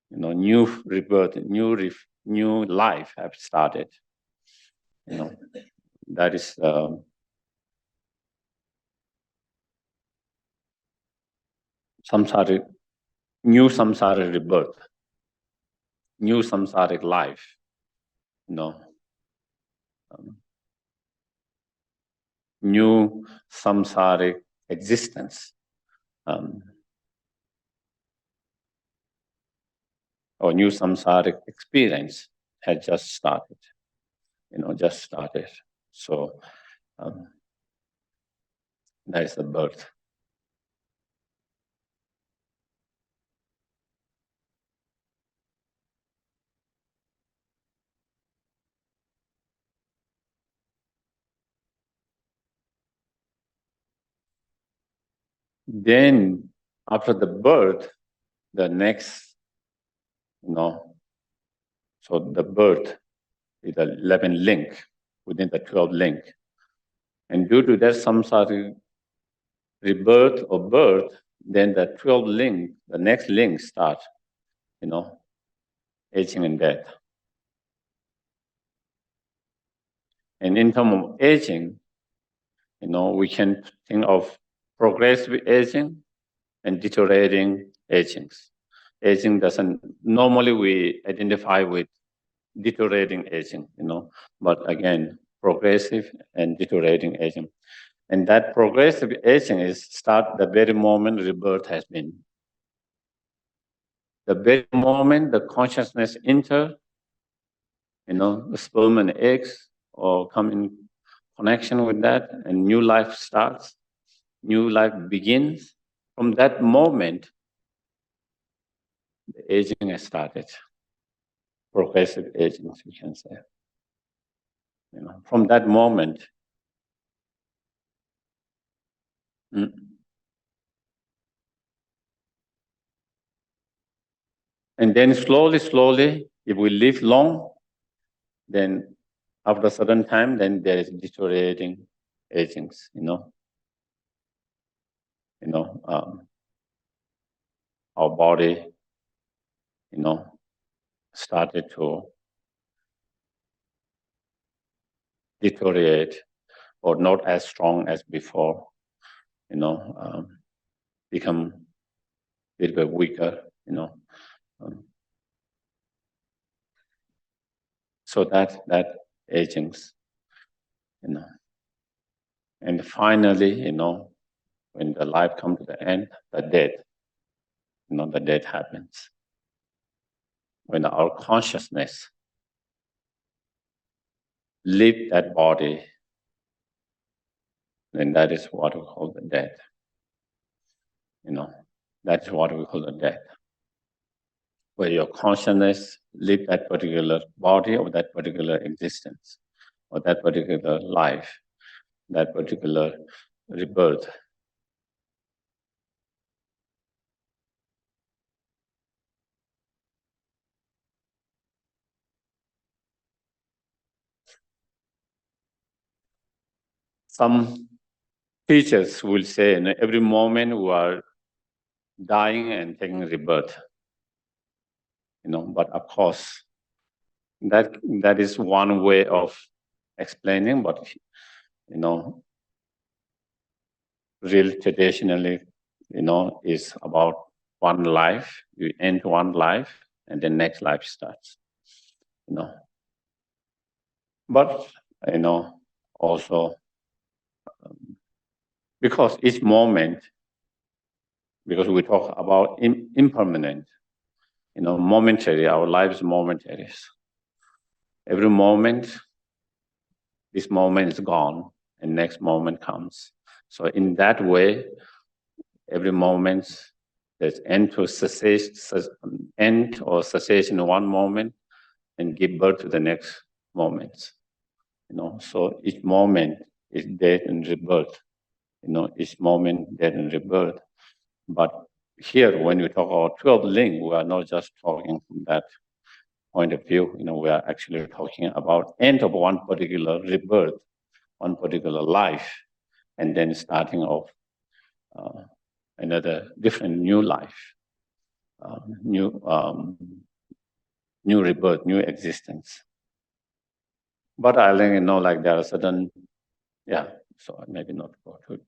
New rebirth, new life have started. That is new samsaric rebirth, new samsaric life. New samsaric existence, or new samsaric experience had just started, So that is the birth. Then after the birth, the next, so the birth is the 11th link within the 12th link. And due to that samsara rebirth or birth, then the 12th link, the next link starts, aging and death. And in terms of aging, we can think of progressive aging and deteriorating agings. Aging doesn't, normally we identify with deteriorating aging, but again, progressive and deteriorating aging. And that progressive aging is start the very moment rebirth has been. The very moment the consciousness enter, the sperm and eggs or come in connection with that, and new life starts, new life begins. From that moment, the aging has started. Progressive aging, we can say. From that moment. And then slowly, if we live long, then after a certain time, then there is deteriorating agings, our body, started to deteriorate or not as strong as before, become a little bit weaker, so that agings, and finally, when the life comes to the end, the death, the death happens. When our consciousness leaves that body, then that is what we call the death. That's what we call the death. Where your consciousness leaves that particular body or that particular existence or that particular life, that particular rebirth. Some teachers will say, every moment we are dying and taking rebirth. But of course, that is one way of explaining, but real traditionally, is about one life. You end one life, and the next life starts. But also because each moment, because we talk about impermanent, momentary. Our life is momentary. Every moment, this moment is gone, and next moment comes. So in that way, every moment there's end or cessation in one moment, and give birth to the next moment. So each moment is death and rebirth. Each moment death and rebirth. But here, when we talk about 12 link, we are not just talking from that point of view. We are actually talking about end of one particular rebirth, one particular life, and then starting off another different new life, new rebirth, new existence. But I think like there are certain, so maybe not go to.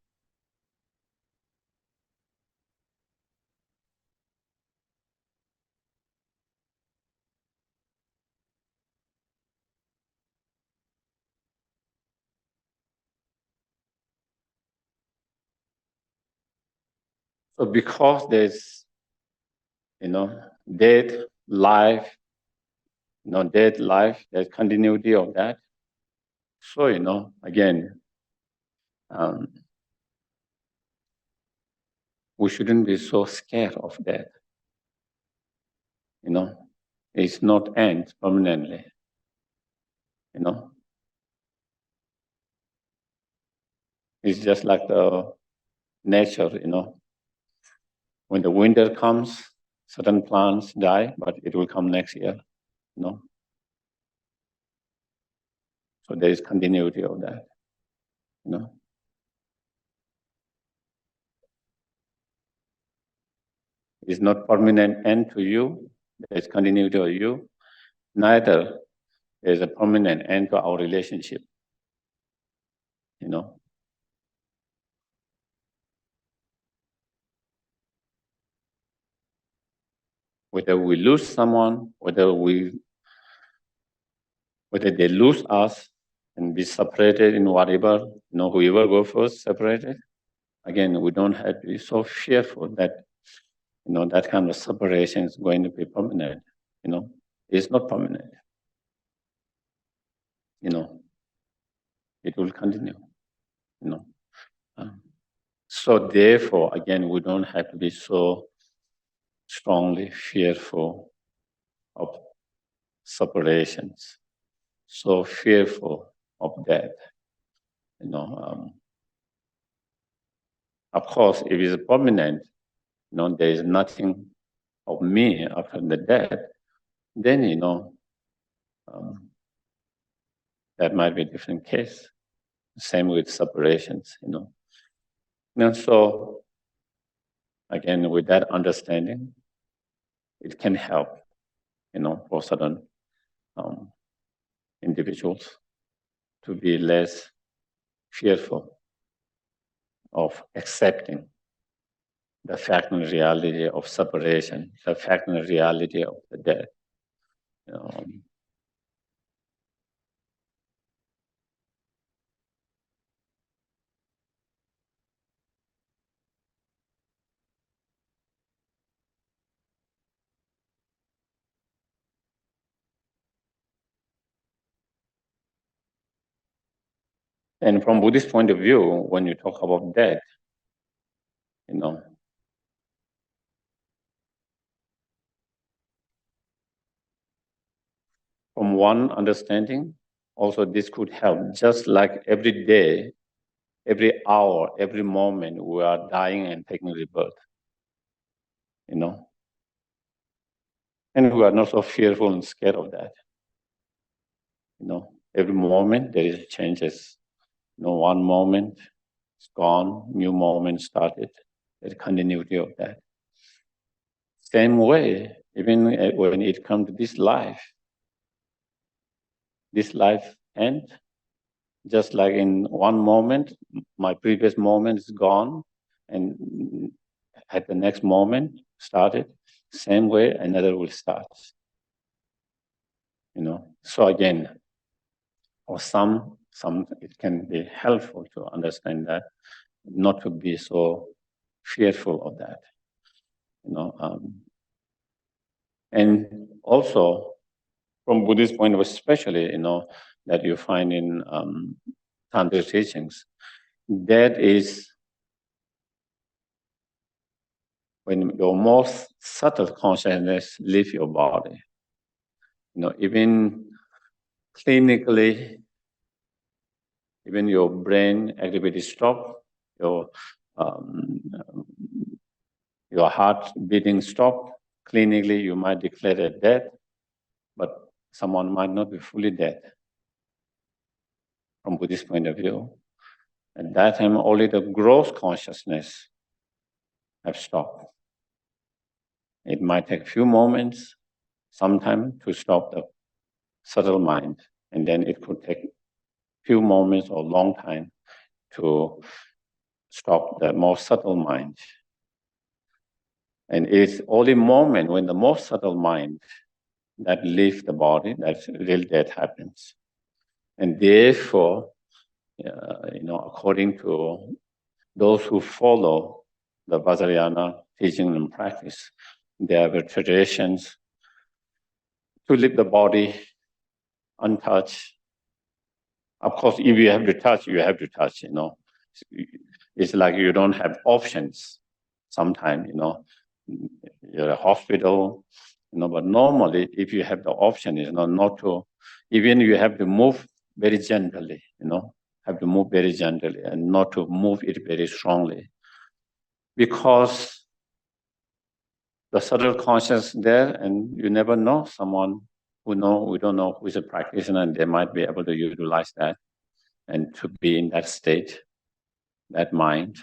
So because there's, death, life, death, life, there's continuity of that. So, again, we shouldn't be so scared of death. It's not end permanently. It's just like the nature, When the winter comes, certain plants die, but it will come next year, So there is continuity of that, It's not permanent end to you. There is continuity of you. Neither there is a permanent end to our relationship, Whether we lose someone, whether they lose us and be separated in whatever, whoever go first, separated. Again, we don't have to be so fearful that, that kind of separation is going to be permanent. It's not permanent. It will continue. So therefore, again, we don't have to be so strongly fearful of separations, so fearful of death. Of course, if it's permanent, there is nothing of me after the death, then, that might be a different case. Same with separations, And so, again, with that understanding, it can help, for certain individuals to be less fearful of accepting the fact and reality of separation, the fact and reality of the death. And from Buddhist point of view, when you talk about death, from one understanding, also this could help. Just like every day, every hour, every moment, we are dying and taking rebirth. And we are not so fearful and scared of that. Every moment there is changes. One moment is gone, new moment started. There's continuity of that. Same way, even when it comes to this life ends. Just like in one moment, my previous moment is gone, and at the next moment started. Same way, another will start. So again, for some it can be helpful to understand that, not to be so fearful of that. And also from Buddhist point of view, especially, that you find in Tantric teachings, that is when your most subtle consciousness leaves your body. Even clinically, even your brain activity stop, your heart beating stop. Clinically, you might declare it dead, but someone might not be fully dead from Buddhist point of view. At that time, only the gross consciousness have stopped. It might take a few moments, some time to stop the subtle mind, and then it could take a few moments or long time to stop the more subtle mind. And it's only moment when the most subtle mind that leaves the body that real death happens. And therefore, according to those who follow the Vajrayana teaching and practice, they have traditions to leave the body untouched. Of course, if you have to touch, you have to touch, It's like you don't have options sometimes, You're a hospital, but normally if you have the option, not to, even you have to move very gently, have to move very gently and not to move it very strongly. Because the subtle conscious there, and you never know someone we don't know who is a practitioner, and they might be able to utilize that and to be in that state, that mind,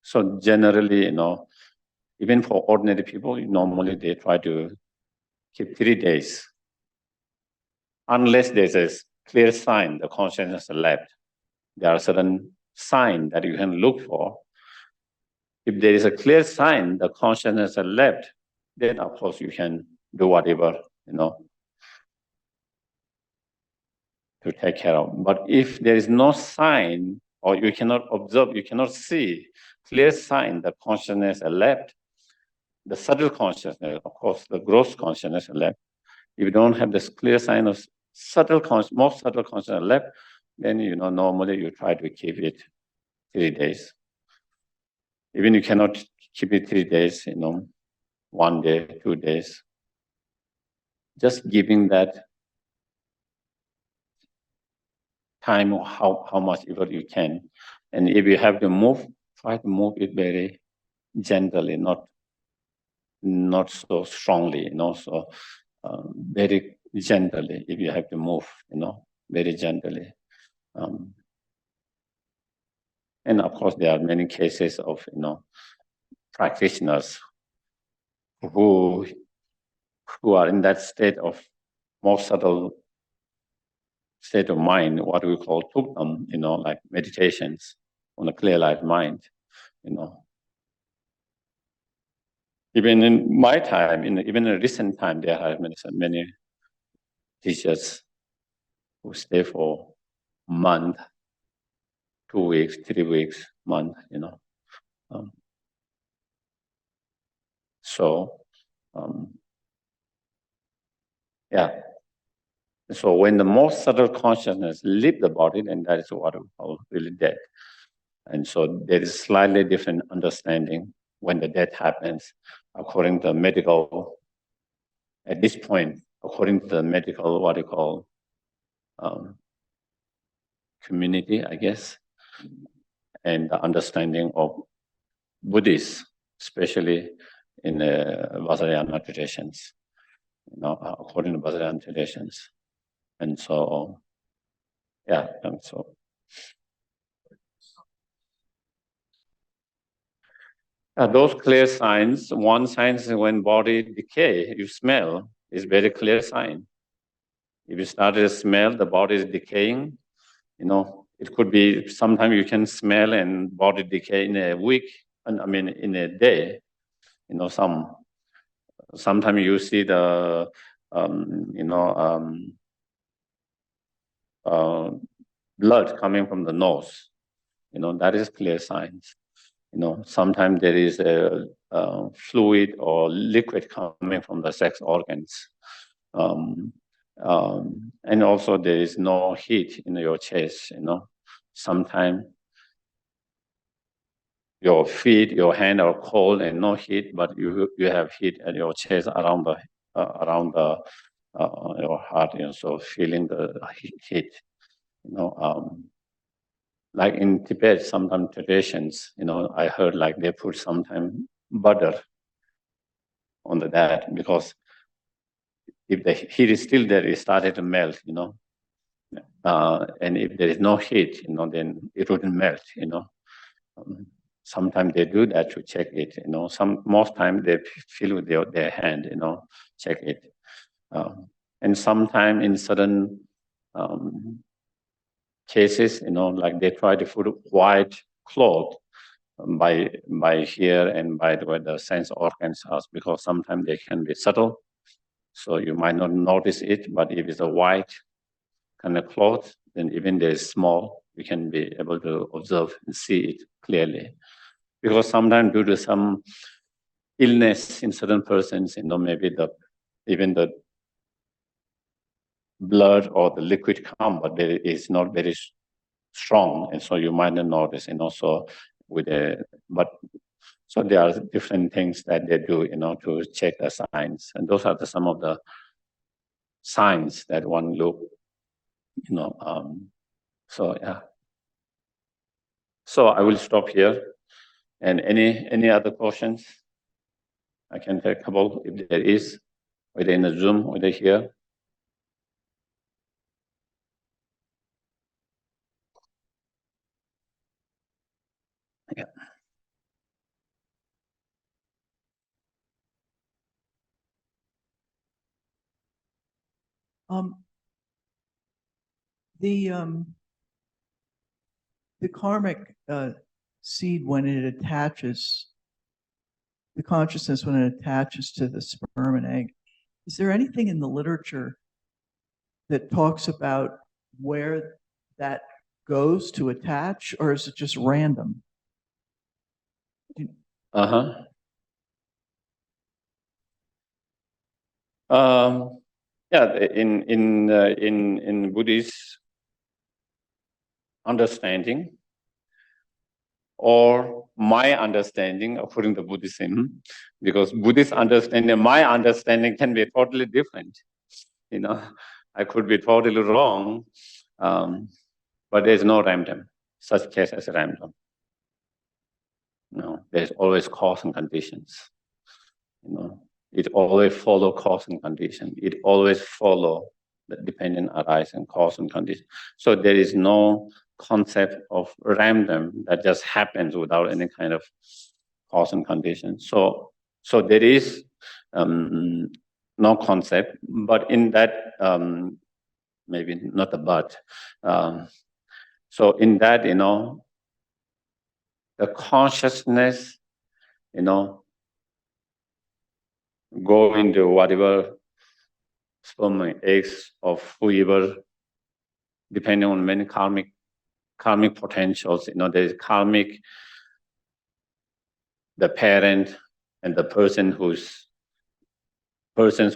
So generally, even for ordinary people, normally they try to keep 3 days, unless there's a clear sign the consciousness left. There are certain signs that you can look for. If there is a clear sign the consciousness left, then of course you can do whatever, to take care of. But if there is no sign, or you cannot observe, you cannot see clear sign that consciousness left, the subtle consciousness, of course, the gross consciousness left. If you don't have this clear sign of most subtle consciousness left, then normally you try to keep it 3 days. Even you cannot keep it 3 days, 1 day, 2 days. Just giving that time or how much ever you can. And if you have to move, try to move it very gently, not so strongly, so very gently. If you have to move, very gently. And of course, there are many cases of, practitioners who are in that state of more subtle state of mind, what we call Thubten, like meditations on a clear light mind, Even in my time, even in recent time, there have been many teachers who stay for a month, 2 weeks, 3 weeks, month, yeah. So when the most subtle consciousness leave the body, then that is what we call really death. And so there is slightly different understanding when the death happens, according to medical, at this point, according to the medical, what you call, community, I guess, and the understanding of Buddhists, especially in the Vajrayana traditions, according to Vajrayana traditions. And so, yeah, and so. Those clear signs, one sign is when body decay, you smell, is very clear sign. If you start to smell, the body is decaying, it could be sometimes you can smell and body decay in a week, in a day, sometimes you see the, blood coming from the nose, that is clear signs. Sometimes there is a fluid or liquid coming from the sex organs. And also there is no heat in your chest, Sometimes your feet, your hand are cold and no heat, but you have heat at your chest around your heart, so feeling the heat, like in Tibet, sometimes traditions, I heard like they put sometimes butter on that, because if the heat is still there, it started to melt, and if there is no heat, then it wouldn't melt, Sometimes they do that to check it, most time they feel with their hand, check it. And sometimes in certain cases, like they try to put white cloth by here and by where the sense organs are, because sometimes they can be subtle. So you might not notice it, but if it's a white kind of cloth, then even there is small, you can be able to observe and see it clearly. Because sometimes due to some illness in certain persons, maybe even the blood or the liquid come, but it is not very strong, and so you might not notice. So so there are different things that they do, to check the signs, and those are some of the signs that one look, So yeah. So I will stop here. And any other questions? I can take a couple if there is, whether in the Zoom, whether here. Yeah. The karmic seed, when it attaches, the consciousness when it attaches to the sperm and egg, is there anything in the literature that talks about where that goes to attach, or is it just random? Yeah, in Buddhist understanding, or my understanding according to Buddhism, because Buddhist understanding, my understanding can be totally different. You know, I could be totally wrong, but there's no random, such case as random. No, there's always cause and conditions. You know, it always follow cause and condition. It always follow the dependent arising cause and condition. So there is no concept of random that just happens without any kind of cause and condition. So there is no concept, but in that maybe not a but. So in that, you know, the consciousness, you know, go into whatever sperm and eggs of whoever, depending on many karmic potentials. You know, there is karmic, the parent and the persons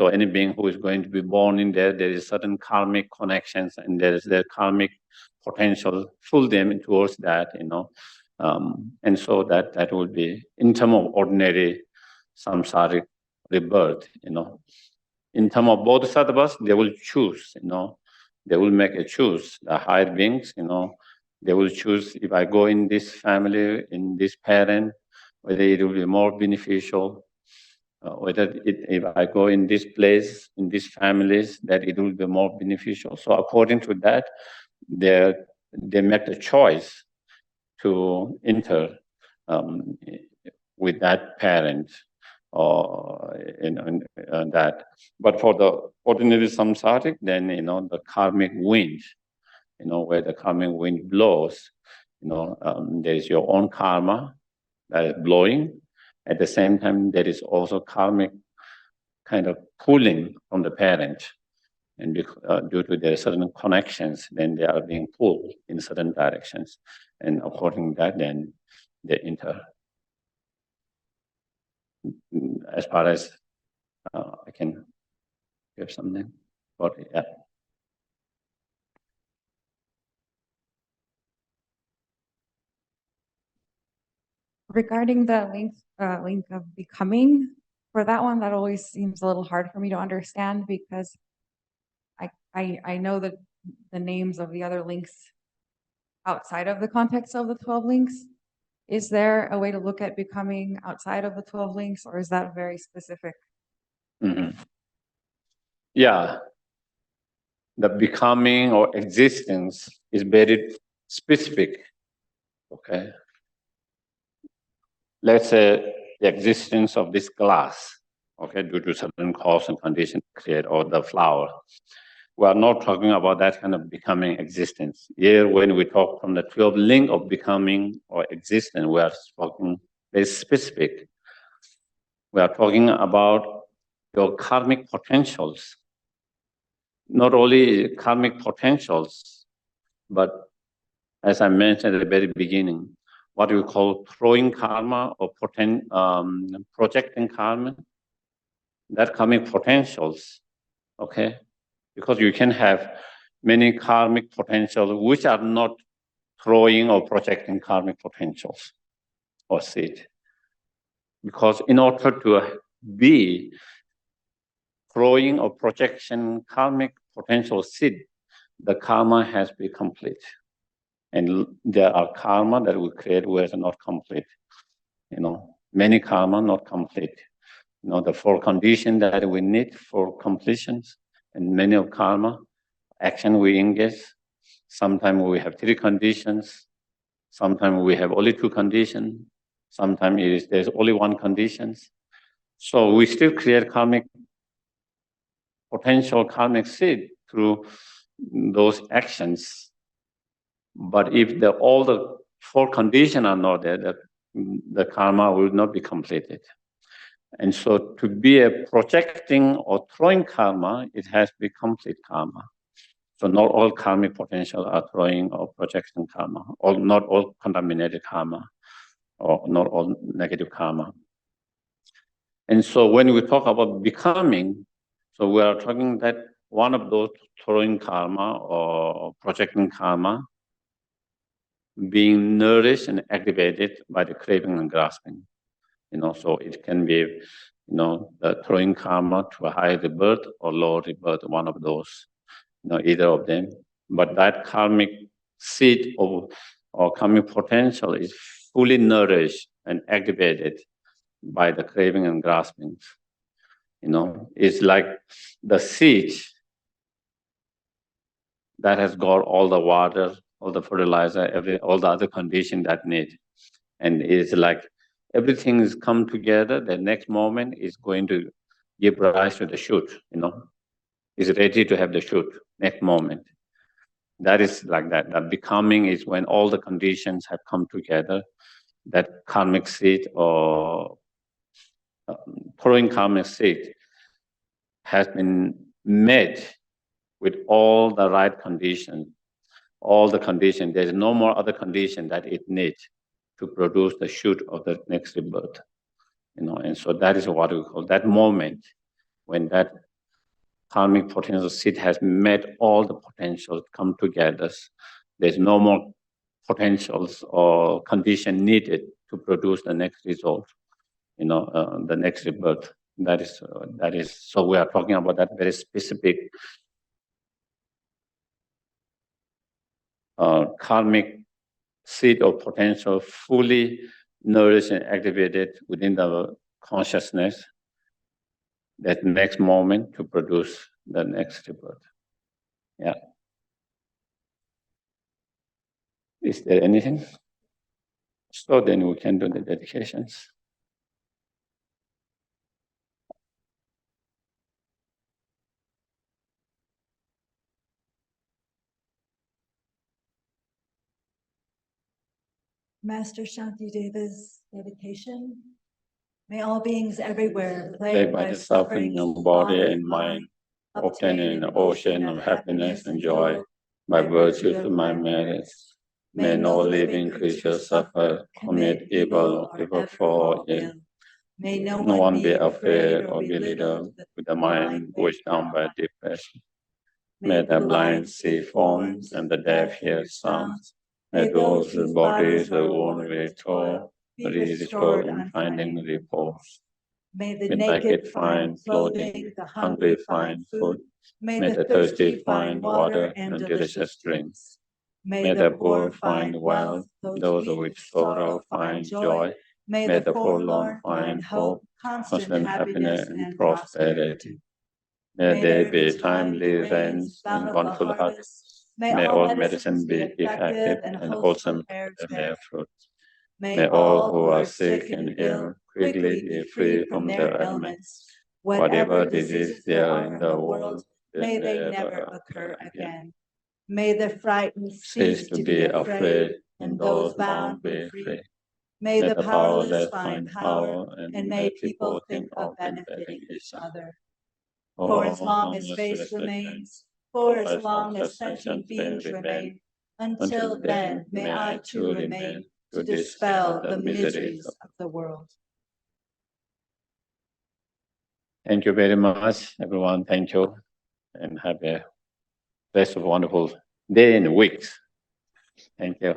or any being who is going to be born in there. There is certain karmic connections, and there is their karmic potential. Pull them towards that, you know, and so that will be in terms of ordinary samsaric rebirth. You know, in terms of bodhisattvas, they will choose. You know, they will make a choose. The higher beings, you know, they will choose, if I go in this family, in this parent, whether it will be more beneficial, whether if I go in this place, in these families, that it will be more beneficial. So according to that, they make the choice to enter with that parent or in that. But for the ordinary samsaric, then, you know, the karmic wind, you know, where the karmic wind blows, you know, there is your own karma that is blowing. At the same time, there is also karmic kind of pulling from the parent. And due to their certain connections, then they are being pulled in certain directions. And according to that, then they enter. As far as I can give something about it, yeah. Regarding the link of becoming, for that one, that always seems a little hard for me to understand, because I know that the names of the other links outside of the context of the 12 links. Is there a way to look at becoming outside of the 12 links, or is that very specific? Mm-hmm. Yeah, the becoming or existence is very specific. Okay, let's say the existence of this glass, okay, due to certain cause and condition create, or the flower. We are not talking about that kind of becoming existence. Here, when we talk from the 12 link of becoming or existence, we are talking very specific. We are talking about your karmic potentials. Not only karmic potentials, but as I mentioned at the very beginning, what we call throwing karma or projecting karma, that karmic potentials, okay? Because you can have many karmic potentials which are not throwing or projecting karmic potentials or seed. Because in order to be throwing or projection karmic potential seed, the karma has to be complete. And there are karma that we create where it's not complete. Many karma not complete. The 4 conditions that we need for completions, and many of karma action we engage. Sometimes we have 3 conditions. Sometimes we have only 2 conditions. Sometimes there's only 1 condition. So we still create potential karmic seed through those actions. But if all the 4 conditions are not there, the karma will not be completed. And so to be a projecting or throwing karma, it has to be complete karma. So not all karmic potential are throwing or projecting karma, or not all contaminated karma, or not all negative karma. And so when we talk about becoming, so we are talking that one of those throwing karma or projecting karma being nourished and activated by the craving and grasping. So it can be, the throwing karma to a higher rebirth or lower rebirth, one of those, either of them. But that karmic seed or karmic potential is fully nourished and activated by the craving and grasping. It's like the seed that has got all the water, all the fertilizer, all the other conditions that need. And it's like everything is come together. The next moment is going to give rise to the shoot, Is ready to have the shoot next moment. That is like that. That becoming is when all the conditions have come together. That karmic seed or throwing karmic seed has been made with all the right conditions. All the conditions. There's no more other condition that it needs to produce the shoot of the next rebirth. And so that is what we call that moment when that karmic potential seed has met all the potentials come together. There's no more potentials or condition needed to produce the next result, the next rebirth. That is. So we are talking about that very specific karmic seed of potential fully nourished and activated within the consciousness that next moment to produce the next rebirth. Yeah. Is there anything? So then we can do the dedications. Master Shantideva's dedication. May all beings everywhere Plagued by the suffering of body and mind, obtain an ocean of happiness and joy by virtue of my merits. May no living creature suffer, commit evil, or ever fall ill. May no one be afraid or belittled with the mind pushed down by depression. May the blind see forms and the deaf hear sounds. May those whose bodies are worn with toil be restored in finding repose. May the naked find clothing, the hungry find food. May the thirsty find water and delicious drinks. May the poor find wealth, those with sorrow find joy. May the forlorn find hope, constant happiness and prosperity. May there be timely rains and bountiful harvests. May all medicine be effective and wholesome bear fruit. May all who are sick and ill quickly be free from their ailments. Whatever disease there in the world, may they never occur again. May the frightened cease to be afraid, and those bound be free. May the powerless find power, and may people think of benefiting each other. For as long as space remains, for as long as sentient beings remain, until then may I too remain to dispel the miseries of the world. Thank you very much, everyone. Thank you, and have a rest of a wonderful day and weeks. Thank you.